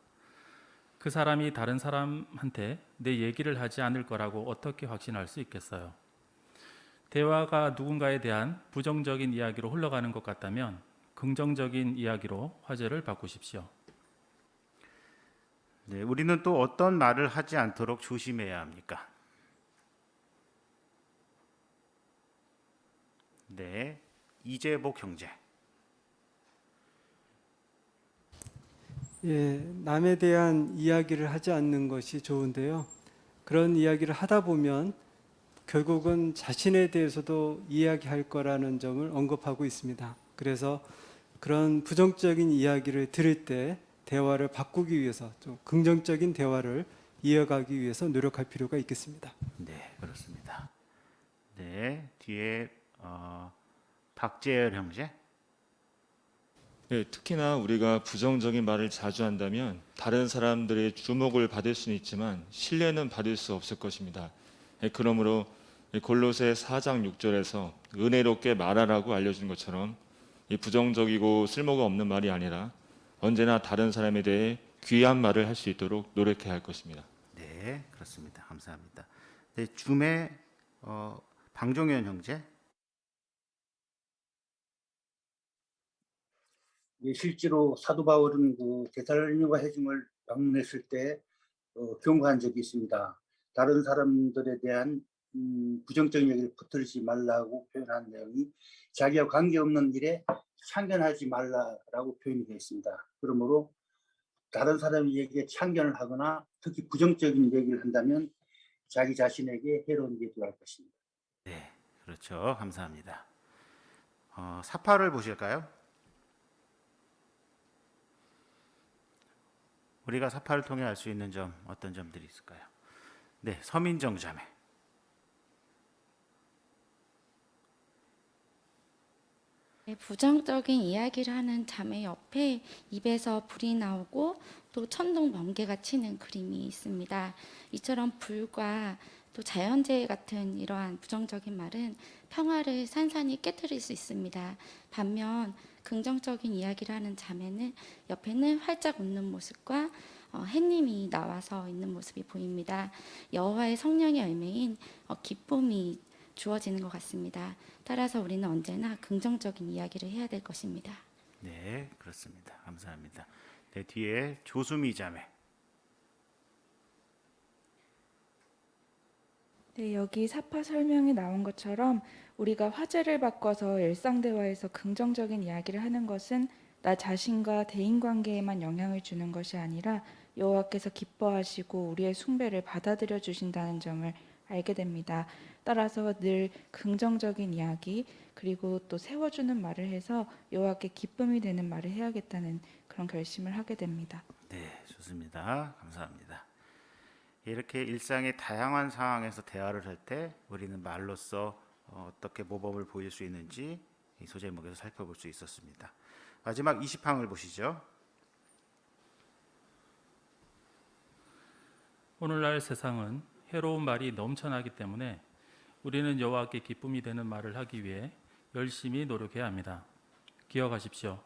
그 사람이 다른 사람한테 내 얘기를 하지 않을 거라고 어떻게 확신할 수 있겠어요? 대화가 누군가에 대한 부정적인 이야기로 흘러가는 것 같다면 긍정적인 이야기로 화제를 바꾸십시오. 네, 우리는 또 어떤 말을 하지 않도록 조심해야 합니까? 네, 이재복 형제. 예, 남에 대한 이야기를 하지 않는 것이 좋은데요. 그런 이야기를 하다 보면 결국은 자신에 대해서도 이야기할 거라는 점을 언급하고 있습니다. 그래서 그런 부정적인 이야기를 들을 때 대화를 바꾸기 위해서 좀 긍정적인 대화를 이어가기 위해서 노력할 필요가 있겠습니다. 네, 그렇습니다. 네, 뒤에 박재열 형제. 네, 특히나 우리가 부정적인 말을 자주 한다면 다른 사람들의 주목을 받을 수는 있지만 신뢰는 받을 수 없을 것입니다. 그러므로 골로새 4장 6절에서 은혜롭게 말하라고 알려준 것처럼 이 부정적이고 쓸모가 없는 말이 아니라 언제나 다른 사람에 대해 귀한 말을 할 수 있도록 노력해야 할 것입니다. 네, 그렇습니다. 감사합니다. 네, 줌의 방종현 형제. 실제로 사도 바울은 그 데살로니가 회중을 방문했을 때 경고한 적이 있습니다. 다른 사람들에 대한 부정적인 얘기를 퍼뜨리지 말라고 표현한 내용이 자기와 관계없는 일에 참견하지 말라라고 표현이 되어 있습니다. 그러므로 다른 사람에게 참견을 하거나 특히 부정적인 얘기를 한다면 자기 자신에게 해로운 일이 될 것입니다. 네, 그렇죠. 감사합니다. 사파를 보실까요? 우리가 사파를 통해 알 수 있는 점 어떤 점들이 있을까요? 네, 서민정 자매. 부정적인 이야기를 하는 자매 옆에 입에서 불이 나오고 또 천둥 번개가 치는 그림이 있습니다. 이처럼 불과 또 자연재해 같은 이러한 부정적인 말은 평화를 산산이 깨뜨릴 수 있습니다. 반면 긍정적인 이야기를 하는 자매는 옆에는 활짝 웃는 모습과 햇님이 나와서 있는 모습이 보입니다. 여호와의 성령의 열매인 기쁨이 주어지는 것 같습니다. 따라서 우리는 언제나 긍정적인 이야기를 해야 될 것입니다. 네, 그렇습니다. 감사합니다. 네, 뒤에 조수미 자매. 네, 여기 사파 설명에 나온 것처럼 우리가 화제를 바꿔서 일상 대화에서 긍정적인 이야기를 하는 것은 나 자신과 대인 관계에만 영향을 주는 것이 아니라 여호와께서 기뻐하시고 우리의 숭배를 받아들여 주신다는 점을 알게 됩니다. 따라서 늘 긍정적인 이야기 그리고 또 세워주는 말을 해서 여호와께 기쁨이 되는 말을 해야겠다는 그런 결심을 하게 됩니다. 네, 좋습니다. 감사합니다. 이렇게 일상의 다양한 상황에서 대화를 할 때 우리는 말로써 어떻게 모범을 보일 수 있는지 이 소제목에서 살펴볼 수 있었습니다. 마지막 20항을 보시죠. 오늘날 세상은 해로운 말이 넘쳐나기 때문에 우리는 여호와께 기쁨이 되는 말을 하기 위해 열심히 노력해야 합니다. 기억하십시오.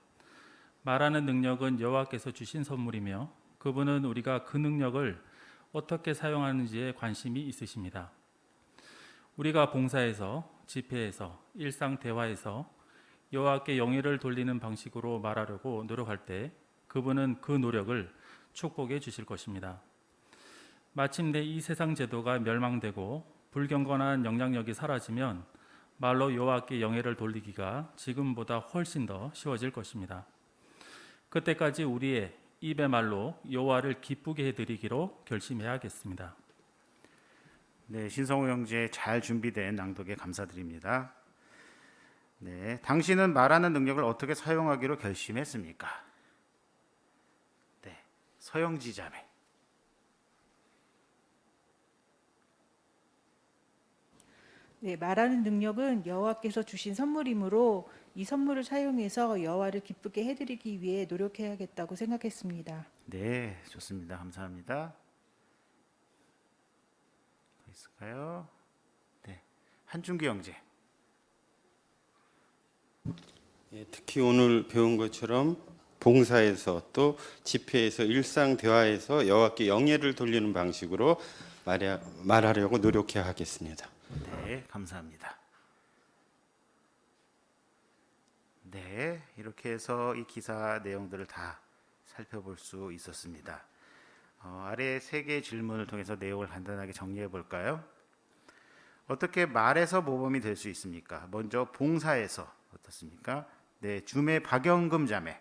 말하는 능력은 여호와께서 주신 선물이며 그분은 우리가 그 능력을 어떻게 사용하는지에 관심이 있으십니다. 우리가 봉사에서, 집회에서, 일상 대화에서 여호와께 영예를 돌리는 방식으로 말하려고 노력할 때 그분은 그 노력을 축복해 주실 것입니다. 마침내 이 세상 제도가 멸망되고 불경건한 영향력이 사라지면 말로 여호와께 영예를 돌리기가 지금보다 훨씬 더 쉬워질 것입니다. 그때까지 우리의 입의 말로 여호와를 기쁘게 해드리기로 결심해야겠습니다. 네, 신성호 형제 잘 준비된 낭독에 감사드립니다. 네, 당신은 말하는 능력을 어떻게 사용하기로 결심했습니까? 네, 서영지 자매. 네, 말하는 능력은 여호와께서 주신 선물이므로 이 선물을 사용해서 여호와를 기쁘게 해드리기 위해 노력해야겠다고 생각했습니다. 네, 좋습니다. 감사합니다. 더 있을까요? 네, 한준기 형제. 예, 특히 오늘 배운 것처럼 봉사에서 또 집회에서 일상 대화에서 여호와께 영예를 돌리는 방식으로 말하려고 노력해야 하겠습니다. 네, 감사합니다. 네, 이렇게 해서 이 기사 내용들을 다 살펴볼 수 있었습니다. 아래 3개의 질문을 통해서 내용을 간단하게 정리해 볼까요? 어떻게 말해서 모범이 될 수 있습니까? 먼저 봉사에서 어떻습니까? 네, 주매 박영금 자매.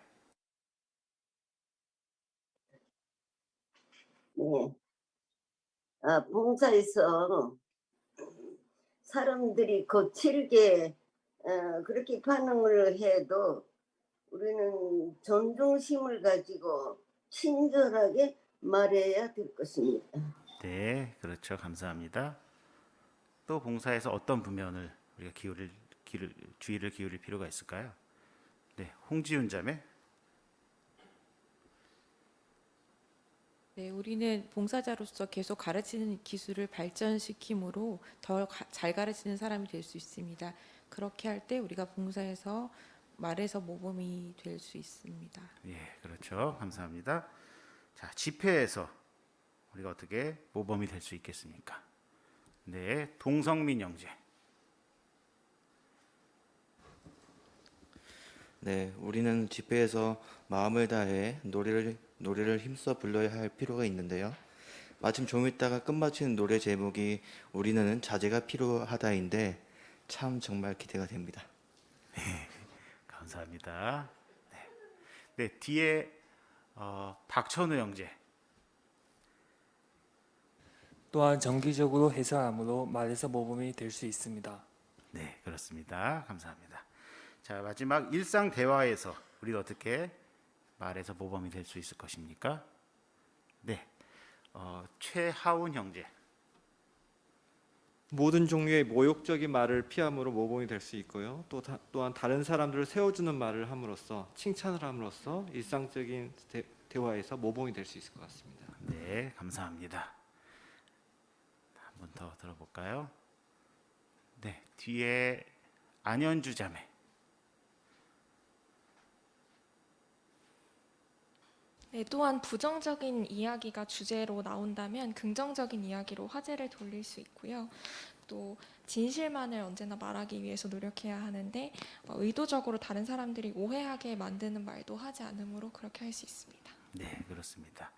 네. 봉사에서 사람들이 거칠게 그렇게 반응을 해도 우리는 존중심을 가지고 친절하게 말해야 될 것입니다. 네, 그렇죠. 감사합니다. 또 봉사에서 어떤 부면을 우리가 주의를 기울일 필요가 있을까요? 네, 홍지윤 자매. 네, 우리는 봉사자로서 계속 가르치는 기술을 발전시킴으로 더 잘 가르치는 사람이 될 수 있습니다. 그렇게 할 때 우리가 봉사에서 말에서 모범이 될 수 있습니다. 예, 그렇죠. 감사합니다. 자, 집회에서 우리가 어떻게 모범이 될 수 있겠습니까? 네, 동성민 형제. 네, 우리는 집회에서 마음을 다해 노래를 힘써 불러야 할 필요가 있는데요. 마침 좀 있다가 끝마치는 노래 제목이 우리는 자제가 필요하다인데 참 정말 기대가 됩니다. 네, 감사합니다. 네, 뒤에 박천우 형제. 또한 정기적으로 해설함으로 말에서 모범이 될 수 있습니다. 네, 그렇습니다. 감사합니다. 자, 마지막 일상 대화에서 우리는 어떻게 말에서 모범이 될 수 있을 것입니까? 네, 최하운 형제. 모든 종류의 모욕적인 말을 피함으로 모범이 될 수 있고요. 또한 다른 사람들을 세워주는 말을 함으로써 칭찬을 함으로써 일상적인 대화에서 모범이 될 수 있을 것 같습니다. 네, 감사합니다. 한 번 더 들어볼까요? 네, 뒤에 안현주 자매. 네, 또한 부정적인 이야기가 주제로 나온다면 긍정적인 이야기로 화제를 돌릴 수 있고요. 또 진실만을 언제나 말하기 위해서 노력해야 하는데 의도적으로 다른 사람들이 오해하게 만드는 말도 하지 않으므로 그렇게 할 수 있습니다. 네, 그렇습니다.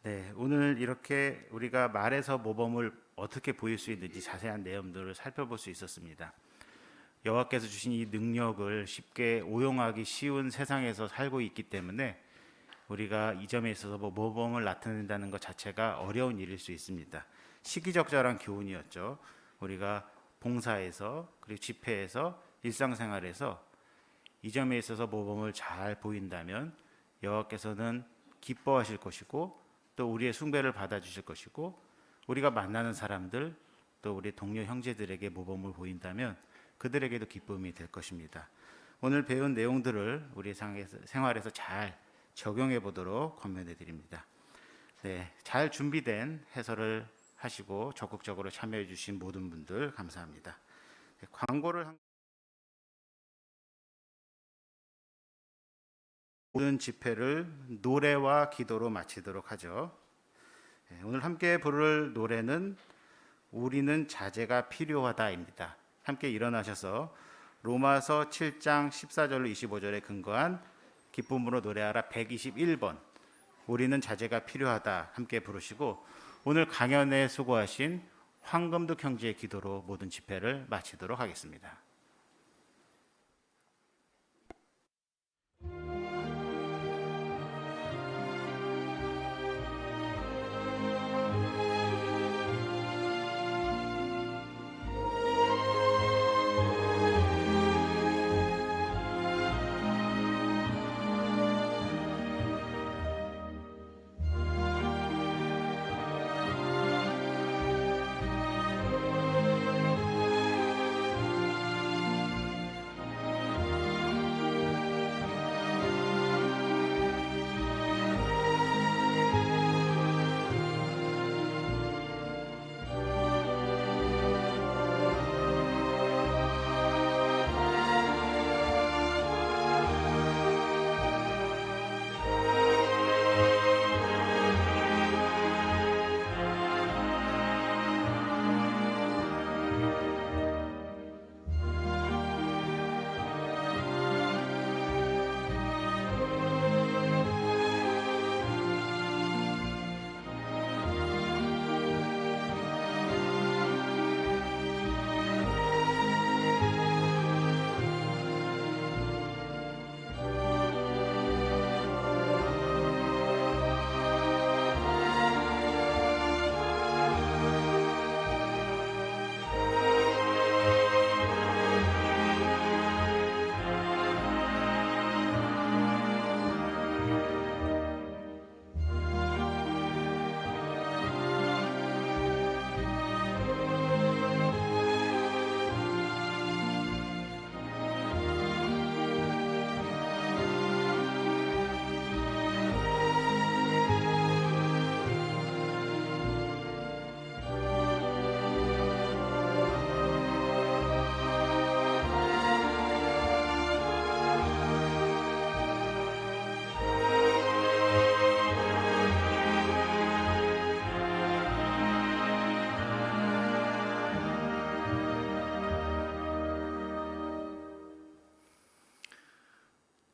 네, 오늘 이렇게 우리가 말에서 모범을 어떻게 보일 수 있는지 자세한 내용들을 살펴볼 수 있었습니다. 여호와께서 주신 이 능력을 쉽게 오용하기 쉬운 세상에서 살고 있기 때문에 우리가 이 점에 있어서 모범을 나타낸다는 것 자체가 어려운 일일 수 있습니다. 시기적절한 교훈이었죠. 우리가 봉사에서 그리고 집회에서 일상생활에서 이 점에 있어서 모범을 잘 보인다면 여호와께서는 기뻐하실 것이고 또 우리의 숭배를 받아주실 것이고 우리가 만나는 사람들 또 우리 동료 형제들에게 모범을 보인다면 그들에게도 기쁨이 될 것입니다. 오늘 배운 내용들을 우리 생활에서 잘 적용해 보도록 권면해 드립니다. 네, 잘 준비된 해설을 하시고 적극적으로 참여해 주신 모든 분들 감사합니다. 네, 광고를 모든 집회를 노래와 기도로 마치도록 하죠. 네, 오늘 함께 부를 노래는 우리는 자제가 필요하다입니다. 함께 일어나셔서 로마서 7장 14절로 25절에 근거한 기쁨으로 노래하라 121번 우리는 자제가 필요하다 함께 부르시고 오늘 강연에 수고하신 황금득 형제의 기도로 모든 집회를 마치도록 하겠습니다.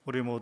우리 모두